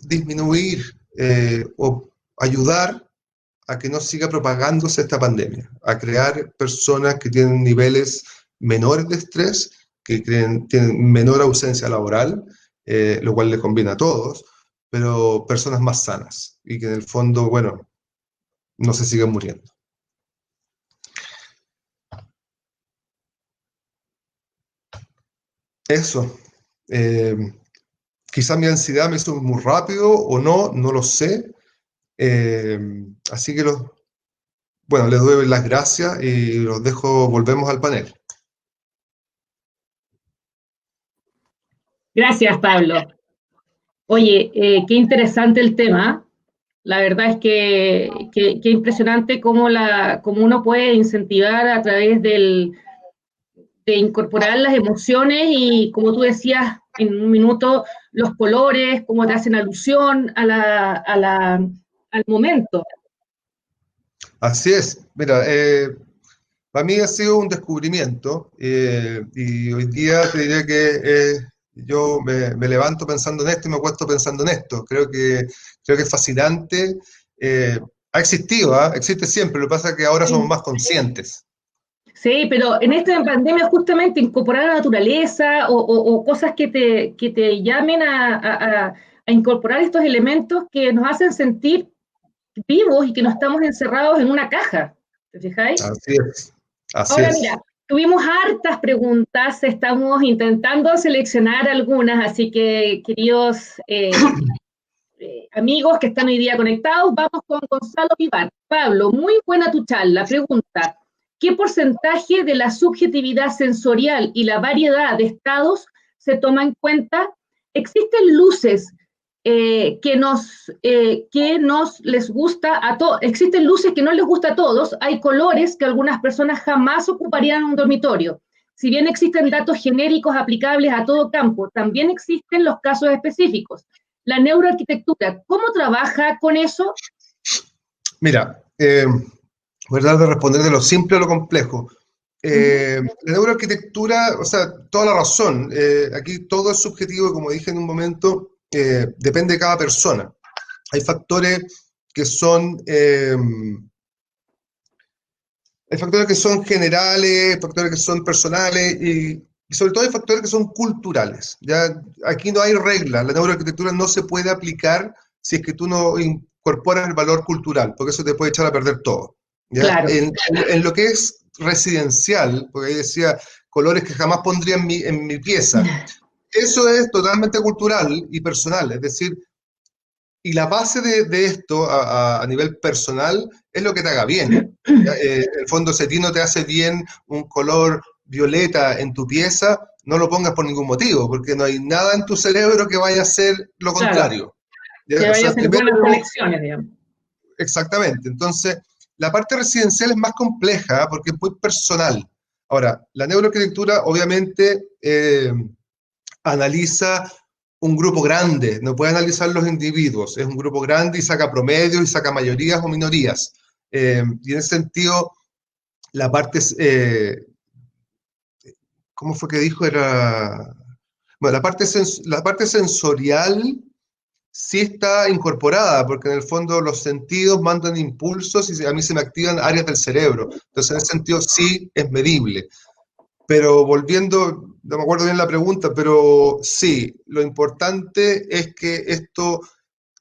disminuir o ayudar a que no siga propagándose esta pandemia, a crear personas que tienen niveles menores de estrés, que tienen menor ausencia laboral, lo cual les conviene a todos, pero personas más sanas y que en el fondo, bueno, no se sigan muriendo. Eso. Quizá mi ansiedad me hizo muy rápido o no, no lo sé. Así que bueno, les doy las gracias y los dejo, volvemos al panel. Gracias, Pablo. Oye, qué interesante el tema. La verdad es que impresionante cómo uno puede incentivar a través de incorporar las emociones y, como tú decías en un minuto, los colores, cómo te hacen alusión al momento. Así es. Mira, para mí ha sido un descubrimiento y hoy día te diré que yo me levanto pensando en esto y me acuesto pensando en esto. Creo que es fascinante. Ha existido, ¿ah? Existe siempre, lo que pasa es que ahora somos Sí. más conscientes. Sí, pero en esta pandemia justamente incorporar la naturaleza o cosas que te llamen a incorporar estos elementos que nos hacen sentir vivos y que no estamos encerrados en una caja. ¿Te fijáis? Así es, así Ahora es. mira, tuvimos hartas preguntas, estamos intentando seleccionar algunas, así que queridos amigos que están hoy día conectados, vamos con Gonzalo Vivar. Pablo, muy buena tu charla. Pregunta, ¿qué porcentaje de la subjetividad sensorial y la variedad de estados se toma en cuenta? ¿Existen luces que nos les gusta a todos? Existen luces que no les gusta a todos, hay colores que algunas personas jamás ocuparían en un dormitorio. Si bien existen datos genéricos aplicables a todo campo, también existen los casos específicos. La neuroarquitectura, ¿cómo trabaja con eso? Mira, voy a tratar de responder de lo simple a lo complejo. La neuroarquitectura, o sea, toda la razón. Aquí todo es subjetivo y como dije en un momento, depende de cada persona. Hay factores que son, hay factores que son generales, factores que son personales y sobre todo hay factores que son culturales. ¿Ya? Aquí no hay regla, la neuroarquitectura no se puede aplicar si es que tú no incorporas el valor cultural, porque eso te puede echar a perder todo. ¿Ya? Claro. En lo que es residencial, porque ahí decía colores que jamás pondría en mi pieza, eso es totalmente cultural y personal, es decir, y la base de esto a nivel personal es lo que te haga bien. ¿Ya? En el fondo, si a ti no te hace bien un color violeta en tu pieza, no lo pongas por ningún motivo, porque no hay nada en tu cerebro que vaya a hacer lo Claro, contrario. ¿Ya? que O vaya a sea, ser primero, buenas conexiones, digamos. exactamente. Entonces, la parte residencial es más compleja porque es muy personal. Ahora, la neuroarquitectura obviamente analiza un grupo grande, no puede analizar los individuos, es un grupo grande y saca promedios y saca mayorías o minorías. Y en ese sentido, la parte, ¿cómo fue que dijo? Era, bueno, la parte sensorial sí está incorporada, porque en el fondo los sentidos mandan impulsos y a mí se me activan áreas del cerebro. Entonces, en ese sentido, sí es medible. Pero volviendo, no me acuerdo bien la pregunta, pero sí, lo importante es que esto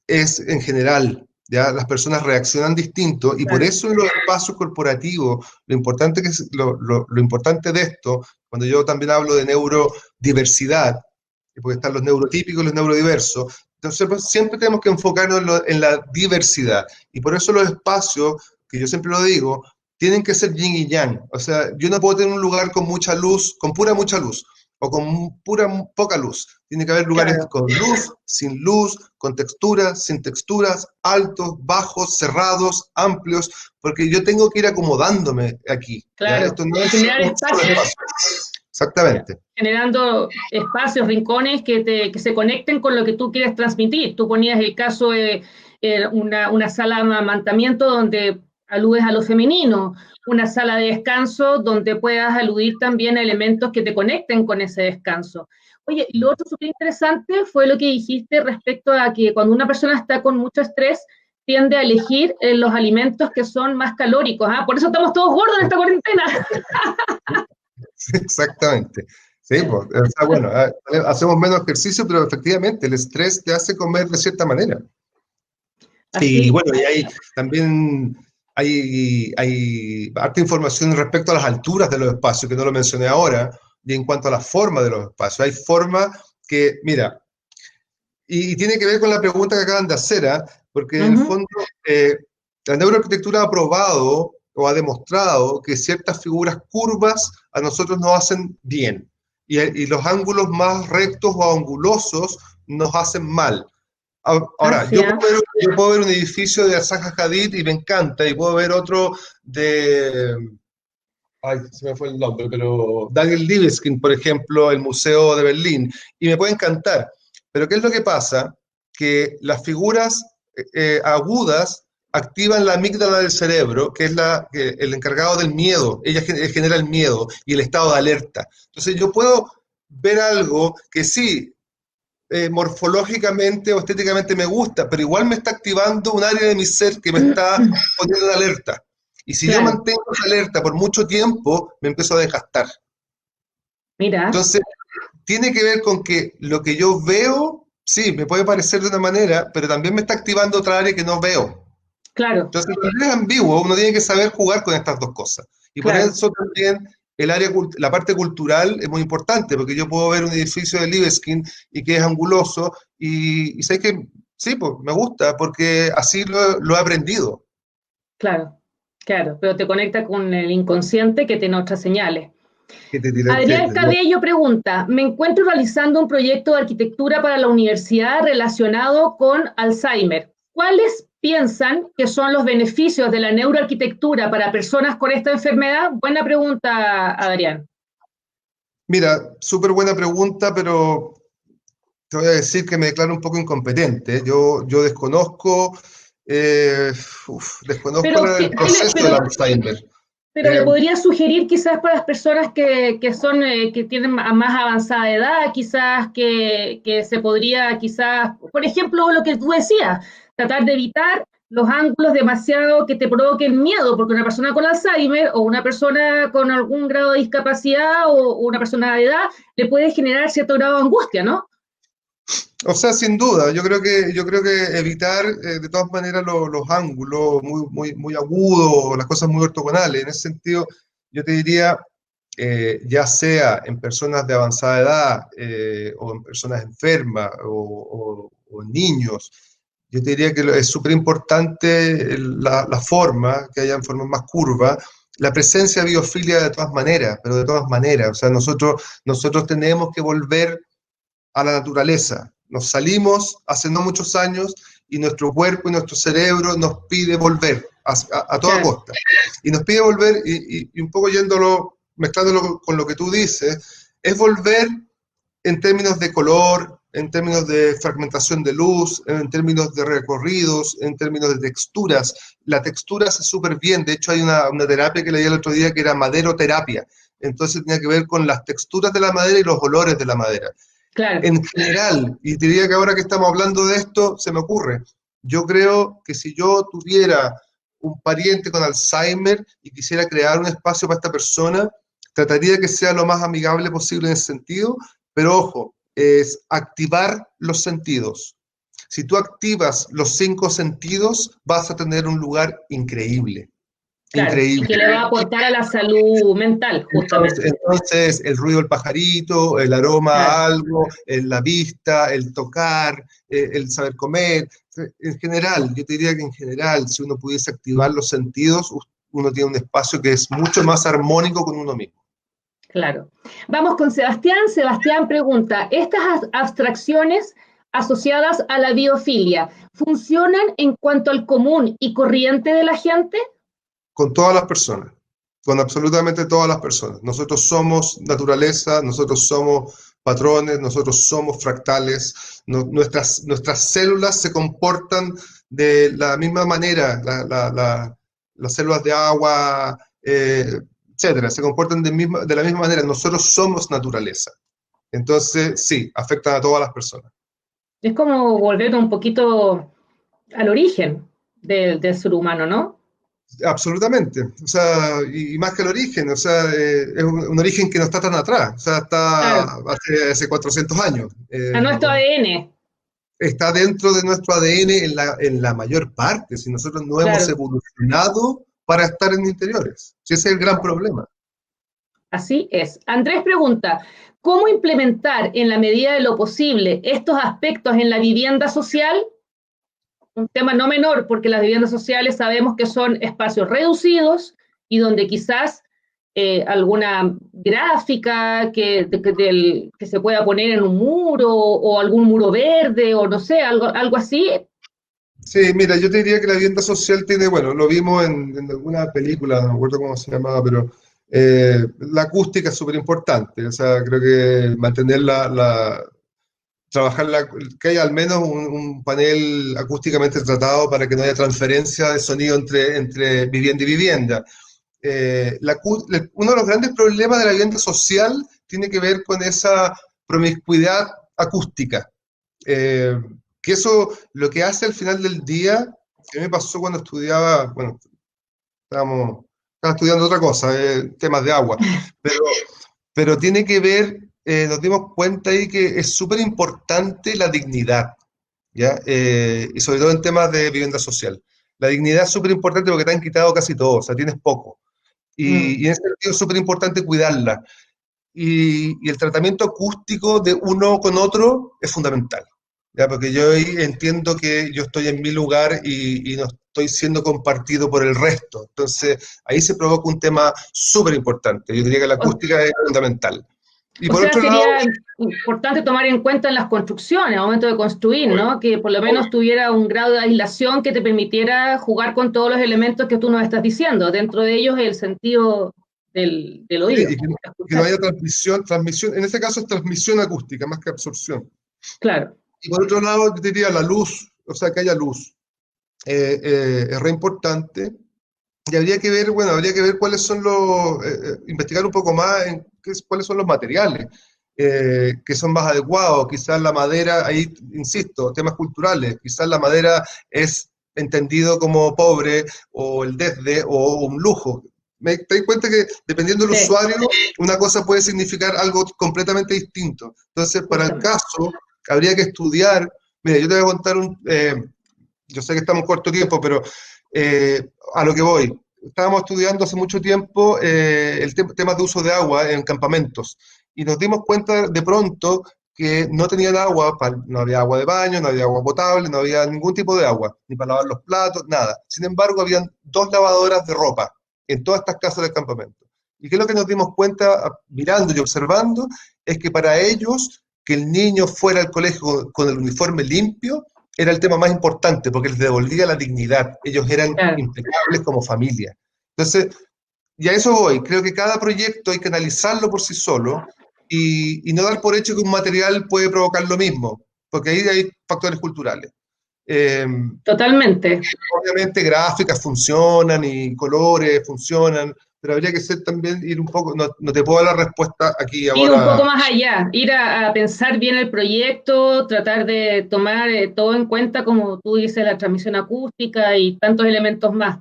es en general, ¿ya? Las personas reaccionan distinto y por Claro. eso en los espacios corporativos, lo importante de esto, cuando yo también hablo de neurodiversidad, porque están los neurotípicos y los neurodiversos, entonces pues, siempre tenemos que enfocarnos en la diversidad y por eso los espacios, que yo siempre lo digo, tienen que ser yin y yang. O sea, yo no puedo tener un lugar con mucha luz, con pura mucha luz, o con pura poca luz. Tiene que haber lugares Claro, con luz, con texturas, sin texturas, altos, bajos, cerrados, amplios, porque yo tengo que ir acomodándome aquí. ¿Ya? claro. Esto no es Generar un solo espacios, espacio. Exactamente. generando espacios, rincones que se conecten con lo que tú quieres transmitir. Tú ponías el caso de una sala de amamantamiento donde aludes a lo femenino, una sala de descanso donde puedas aludir también a elementos que te conecten con ese descanso. Oye, y lo otro súper interesante fue lo que dijiste respecto a que cuando una persona está con mucho estrés, tiende a elegir los alimentos que son más calóricos. ¿Ah? Por eso estamos todos gordos en esta cuarentena. Exactamente. Sí, pues, o sea, bueno, hacemos menos ejercicio, pero efectivamente el estrés te hace comer de cierta manera. Y Así, bueno, y hay también hay harta información respecto a las alturas de los espacios, que no lo mencioné ahora, y en cuanto a la forma de los espacios. Hay forma que, mira, y tiene que ver con la pregunta que acaban de hacer, ¿ah? Porque en el fondo eh, la neuroarquitectura ha probado o ha demostrado que ciertas figuras curvas a nosotros nos hacen bien y los ángulos más rectos o angulosos nos hacen mal. Ahora, Hacia, yo puedo ver un edificio de Zaha Hadid y me encanta, y puedo ver otro de, ay, se me fue el nombre, pero Daniel Libeskind, por ejemplo, el Museo de Berlín, y me puede encantar. Pero ¿qué es lo que pasa? Que las figuras agudas activan la amígdala del cerebro, que es el encargado del miedo. Ella genera el miedo y el estado de alerta. Entonces yo puedo ver algo que sí, morfológicamente o estéticamente me gusta, pero igual me está activando un área de mi ser que me está poniendo en alerta. Y si yo claro, mantengo esa alerta por mucho tiempo, me empiezo a desgastar. mira, Entonces, tiene que ver con que lo que yo veo, sí, me puede parecer de una manera, pero también me está activando otra área que no veo. claro, Entonces, es ambiguo, uno tiene que saber jugar con estas dos cosas. Y por claro. eso también la parte cultural es muy importante, porque yo puedo ver un edificio de Libeskind y que es anguloso, y sé que sí, pues me gusta, porque así lo he aprendido. Claro, claro, pero te conecta con el inconsciente que tiene otras señales. Que te tira- Adrián Cabello pregunta, me encuentro realizando un proyecto de arquitectura para la universidad relacionado con Alzheimer. ¿Cuáles piensan que son los beneficios de la neuroarquitectura para personas con esta enfermedad? Buena pregunta, Adrián. Mira, súper buena pregunta, pero te voy a decir que me declaro un poco incompetente. Yo desconozco, eh, desconozco Pero, el proceso del Alzheimer. pero le Eh, podría sugerir quizás para las personas que son, que tienen más avanzada edad, quizás que se podría, quizás, por ejemplo, lo que tú decías, tratar de evitar los ángulos demasiado que te provoquen miedo, porque una persona con Alzheimer o una persona con algún grado de discapacidad o una persona de edad le puede generar cierto grado de angustia, ¿no? o sea, sin duda, yo creo que evitar de todas maneras los ángulos muy agudos, las cosas muy ortogonales. En ese sentido, yo te diría, ya sea en personas de avanzada edad o en personas enfermas o en niños, yo te diría que es súper importante la forma, que hayan formas más curvas, la presencia de biofilia de todas maneras, pero de todas maneras. O sea, nosotros tenemos que volver a la naturaleza. Nos salimos hace no muchos años y nuestro cuerpo y nuestro cerebro nos pide volver a toda Claro, costa. Y nos pide volver, y un poco yéndolo, mezclándolo con lo que tú dices, es volver en términos de color, en términos de fragmentación de luz, en términos de recorridos, en términos de texturas. La textura hace súper bien. De hecho, hay una terapia que leí el otro día que era maderoterapia. Entonces tenía que ver con las texturas de la madera y los olores de la madera. claro. En general, y te diría que ahora que estamos hablando de esto, se me ocurre, yo creo que si yo tuviera un pariente con Alzheimer y quisiera crear un espacio para esta persona, trataría que sea lo más amigable posible en ese sentido, pero ojo, es activar los sentidos. Si tú activas los 5 sentidos, vas a tener un lugar increíble, Claro, y increíble. que le va a aportar a la salud mental, justamente. Entonces, el ruido del pajarito, el aroma Claro. a algo, la vista, el tocar, el saber comer. En general, yo te diría que en general, si uno pudiese activar los sentidos, uno tiene un espacio que es mucho más armónico con uno mismo. Claro. Vamos con Sebastián. Sebastián pregunta, ¿estas abstracciones asociadas a la biofilia funcionan en cuanto al común y corriente de la gente? Con todas las personas, con absolutamente todas las personas. Nosotros somos naturaleza, nosotros somos patrones, nosotros somos fractales, nuestras células se comportan de la misma manera, las células de agua, etcétera, se comportan de la misma manera. Nosotros somos naturaleza. Entonces, sí, afectan a todas las personas. Es como volver un poquito al origen del ser humano, ¿no? Absolutamente, o sea, y más que el origen, o sea, es un origen que no está tan atrás, o sea, Claro, está hace 400 años. a nuestro ADN, Está dentro de nuestro ADN en la mayor parte, si nosotros no hemos claro, evolucionado para estar en interiores. Si ese es el gran problema. así es. Andrés pregunta, ¿cómo implementar en la medida de lo posible estos aspectos en la vivienda social? Un tema no menor, porque las viviendas sociales sabemos que son espacios reducidos y donde quizás alguna gráfica que se pueda poner en un muro o algún muro verde o no sé, algo así. Sí, mira, yo te diría que la vivienda social tiene, bueno, lo vimos en alguna película, no me acuerdo cómo se llamaba, pero la acústica es súper importante, o sea, creo que mantener trabajar que haya al menos un panel acústicamente tratado para que no haya transferencia de sonido entre vivienda y vivienda. Uno de los grandes problemas de la vivienda social tiene que ver con esa promiscuidad acústica. Eh, que eso lo que hace al final del día, que me pasó cuando estudiaba, bueno, estaba estudiando otra cosa, temas de agua, pero, pero tiene que ver, nos dimos cuenta ahí que es súper importante la dignidad, ¿ya? Y sobre todo en temas de vivienda social. La dignidad es súper importante porque te han quitado casi todo, o sea, tienes poco. Y en ese sentido es súper importante cuidarla. Y el tratamiento acústico de uno con otro es fundamental. ¿Ya? Porque yo ahí entiendo que yo estoy en mi lugar y no estoy siendo compartido por el resto. Entonces, ahí se provoca un tema súper importante. Yo diría que la O, acústica es fundamental. Y o por sea, otro lado, sería importante tomar en cuenta en las construcciones, al momento de construir, ¿no? Que por lo menos tuviera un grado de aislación que te permitiera jugar con todos los elementos que tú nos estás diciendo. Dentro de ellos el sentido del sí, oído, y que no escuchar. haya transmisión, en este caso es transmisión acústica más que absorción. Claro. Y por otro lado, yo diría la luz, o sea, que haya luz. Es re importante. Y habría que ver, bueno, habría que ver cuáles son investigar un poco más en cuáles son los materiales que son más adecuados. Quizás la madera, ahí insisto, temas culturales, quizás la madera es entendido como pobre o el desde o un lujo. Te das cuenta que dependiendo del Sí, usuario, una cosa puede significar algo completamente distinto. Entonces, para el justamente. caso, habría que estudiar. Mira, yo te voy a contar yo sé que estamos en corto tiempo, pero a lo que voy. Estábamos estudiando hace mucho tiempo temas de uso de agua en campamentos y nos dimos cuenta de pronto que no tenían agua, no había agua de baño, no había agua potable, no había ningún tipo de agua, ni para lavar los platos, nada. Sin embargo, habían 2 lavadoras de ropa en todas estas casas del campamento. ¿Y qué es lo que nos dimos cuenta mirando y observando? Es que para ellos, que el niño fuera al colegio con el uniforme limpio, era el tema más importante porque les devolvía la dignidad. Ellos eran Claro. impecables como familia. Entonces, y a eso voy. Creo que cada proyecto hay que analizarlo por sí solo y no dar por hecho que un material puede provocar lo mismo, porque ahí hay factores culturales. Eh, Totalmente. Obviamente gráficas funcionan y colores funcionan, pero habría que ser también ir un poco, no te puedo dar la respuesta aquí Ir un poco ahora. más allá, ir a pensar bien el proyecto, tratar de tomar todo en cuenta, como tú dices, la transmisión acústica y tantos elementos más.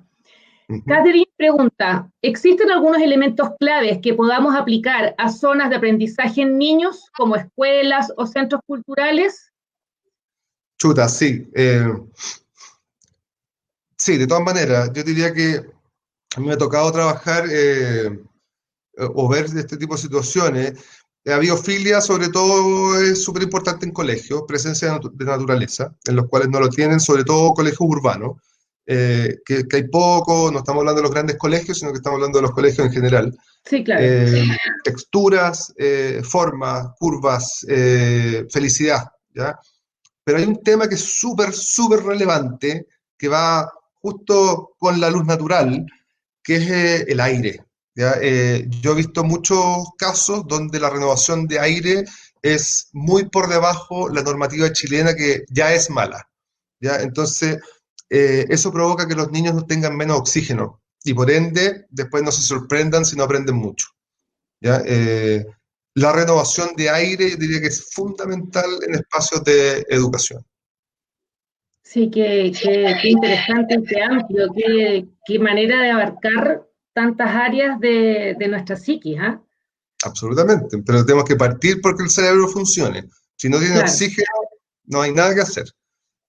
Ujú. Catherine pregunta, ¿existen algunos elementos claves que podamos aplicar a zonas de aprendizaje en niños, como escuelas o centros culturales? Chuta, sí. Sí, de todas maneras, yo diría que a mí me ha tocado trabajar o ver este tipo de situaciones. La biofilia, sobre todo, es súper importante en colegios, presencia de naturaleza, en los cuales no lo tienen, sobre todo colegios urbanos, que hay poco, no estamos hablando de los grandes colegios, sino que estamos hablando de los colegios en general. Sí, claro. Eh, Texturas, formas, curvas, felicidad, ¿ya? Pero hay un tema que es súper, súper relevante, que va justo con la luz natural, que es el aire. ¿Ya? Yo he visto muchos casos donde la renovación de aire es muy por debajo la normativa chilena, que ya es mala. ¿Ya? Entonces, eso provoca que los niños no tengan menos oxígeno y por ende después no se sorprendan si no aprenden mucho. ¿Ya? La renovación de aire yo diría que es fundamental en espacios de educación. Sí, qué interesante y qué amplio, qué manera de abarcar tantas áreas de nuestra psiquis, ¿ah? Absolutamente, pero tenemos que partir porque el cerebro funcione. Si no tiene Claro, oxígeno, no hay nada que hacer.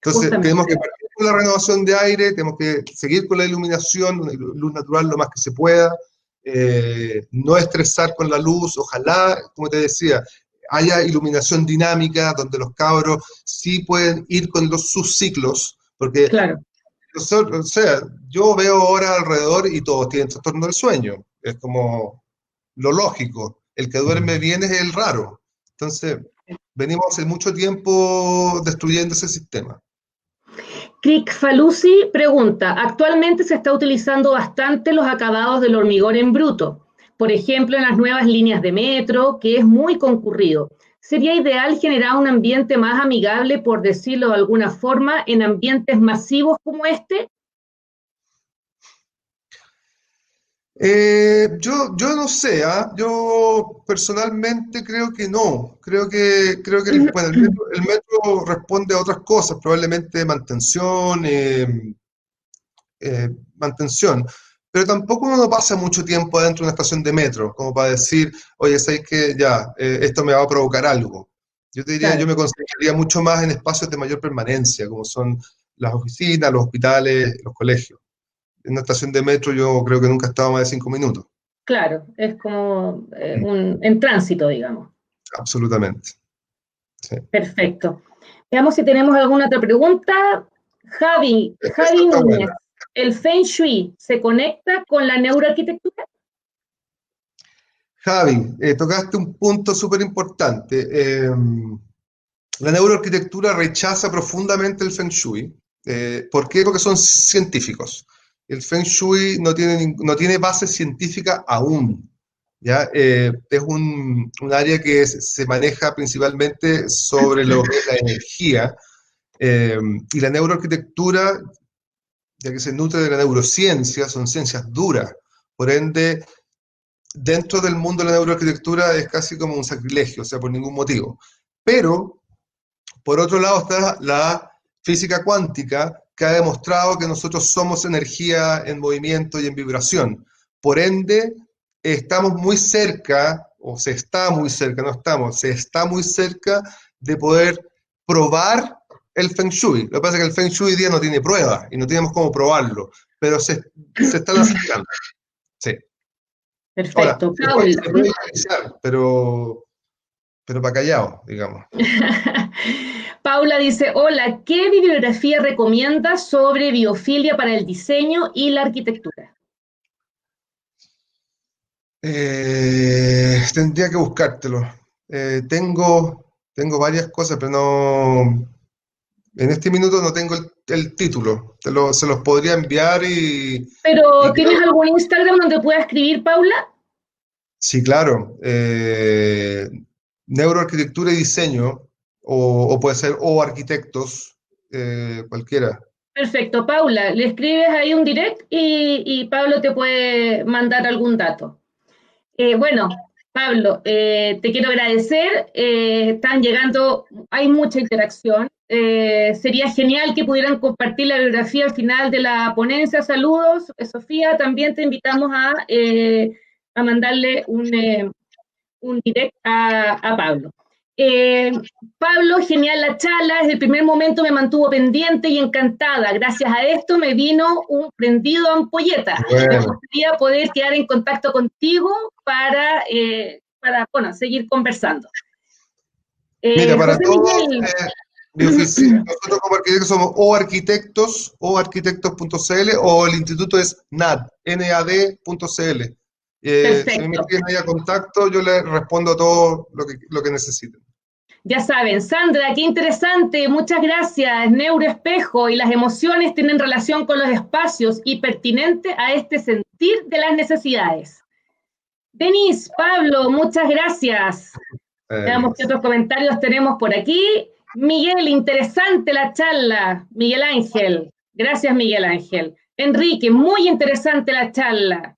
Entonces, tenemos que justamente. partir con la renovación de aire, tenemos que seguir con la iluminación, luz natural lo más que se pueda, no estresar con la luz, ojalá, como te decía, haya iluminación dinámica, donde los cabros sí pueden ir con sus ciclos, porque, Claro. o sea, yo veo ahora alrededor y todos tienen trastorno del sueño. Es como, lo lógico. El que duerme bien es el raro. Entonces, venimos hace mucho tiempo destruyendo ese sistema. Crick Falusi pregunta, actualmente se está utilizando bastante los acabados del hormigón en bruto, por ejemplo en las nuevas líneas de metro, que es muy concurrido. ¿Sería ideal generar un ambiente más amigable, por decirlo de alguna forma, en ambientes masivos como este? Yo no sé, ¿ah? Yo personalmente creo que no. Creo que bueno, el metro responde a otras cosas, probablemente mantención, pero tampoco uno pasa mucho tiempo adentro de una estación de metro, como para decir, oye, ¿sabes que ya, esto me va a provocar algo? Yo te diría, yo Claro. me concentraría mucho más en espacios de mayor permanencia, como son las oficinas, los hospitales, los colegios. En una estación de metro yo creo que nunca he estado más de 5 minutos. Claro, es como en tránsito, digamos. Absolutamente. Sí. Perfecto. Veamos si tenemos alguna otra pregunta. Esa Javi está Núñez, buena. ¿el Feng Shui se conecta con la neuroarquitectura? Javi, tocaste un punto súper importante. La neuroarquitectura rechaza profundamente el Feng Shui. ¿Por qué? Porque son científicos. El Feng Shui no tiene base científica aún. ¿Ya? Es un área que se maneja principalmente sobre lo que es la energía, y la neuroarquitectura, ya que se nutre de la neurociencia, son ciencias duras. Por ende, dentro del mundo de la neuroarquitectura es casi como un sacrilegio, o sea, por ningún motivo. Pero, por otro lado, está la física cuántica, que ha demostrado que nosotros somos energía en movimiento y en vibración. Por ende, estamos muy cerca, o se está muy cerca, no estamos, se está muy cerca de poder probar el Feng Shui. Lo que pasa es que el Feng Shui hoy día no tiene pruebas y no tenemos cómo probarlo, pero se están acercando. Sí. Ahora, Perfecto. se puede utilizar, pero para callado, digamos. Paula dice, hola, ¿qué bibliografía recomiendas sobre biofilia para el diseño y la arquitectura? Tendría que buscártelo. Tengo varias cosas, pero no. En este minuto no tengo el título. Se los podría enviar y ¿Pero creo. tienes algún Instagram donde pueda escribir, Paula? Sí, claro. Neuroarquitectura y diseño, o puede ser, o arquitectos, cualquiera. Perfecto, Paula, le escribes ahí un direct y Pablo te puede mandar algún dato. Bueno, Pablo, te quiero agradecer. Están llegando, hay mucha interacción. Sería genial que pudieran compartir la bibliografía al final de la ponencia. Saludos, Sofía. También te invitamos a mandarle un direct a Pablo. Eh, Pablo, genial la charla, desde el primer momento me mantuvo pendiente y encantada. Gracias a esto me vino un prendido ampolleta. Me Bueno, gustaría poder quedar en contacto contigo para bueno, seguir conversando. mira, para José todos, Miguel, mi oficina, nosotros como arquitectos somos o arquitectos.cl, o el instituto es nad.cl. Si me perfecto. tienen ahí a contacto, yo les respondo a todo lo que necesiten. Ya saben, Sandra, qué interesante, muchas gracias. Neuroespejo y las emociones tienen relación con los espacios y pertinente a este sentir de las necesidades. Denis, Pablo, muchas gracias. Veamos qué otros comentarios tenemos por aquí. Miguel, interesante la charla. Miguel Ángel, gracias Miguel Ángel. Enrique, muy interesante la charla.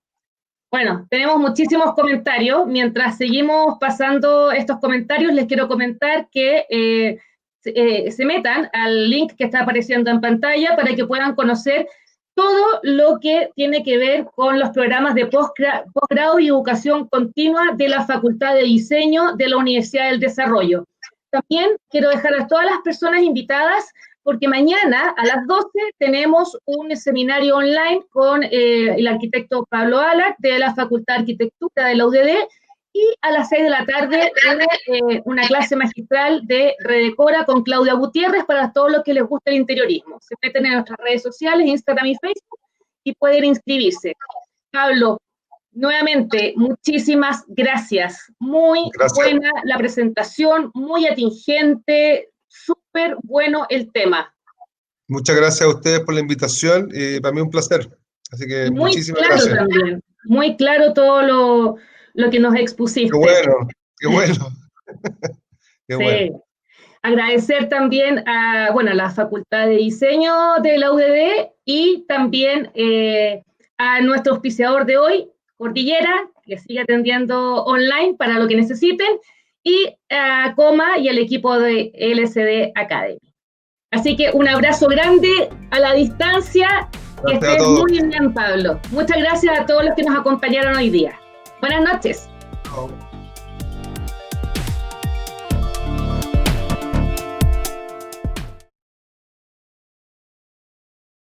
Bueno, tenemos muchísimos comentarios. Mientras seguimos pasando estos comentarios, les quiero comentar que se metan al link que está apareciendo en pantalla para que puedan conocer todo lo que tiene que ver con los programas de posgrado y educación continua de la Facultad de Diseño de la Universidad del Desarrollo. También quiero dejar a todas las personas invitadas porque mañana a las 12 tenemos un seminario online con el arquitecto Pablo Alat de la Facultad de Arquitectura de la UDD y a las 6 de la tarde una clase magistral de Redecora con Claudia Gutiérrez para todos los que les gusta el interiorismo. Se meten en nuestras redes sociales, Instagram y Facebook y pueden inscribirse. Pablo, Nuevamente, muchísimas gracias. Muy buena la presentación, muy atingente, súper bueno el tema. Muchas gracias a ustedes por la invitación y para mí un placer. Así que muchísimas gracias. También, muy claro todo lo que nos expusiste. Qué bueno, qué bueno. Qué sí. Bueno. Agradecer también a la Facultad de Diseño de la UDD y también a nuestro auspiciador de hoy, Cordillera, que sigue atendiendo online para lo que necesiten, y a Coma y al equipo de LSD Academy. Así que un abrazo grande a la distancia. Que estés muy bien, Pablo. Muchas gracias a todos los que nos acompañaron hoy día. Buenas noches. Chao.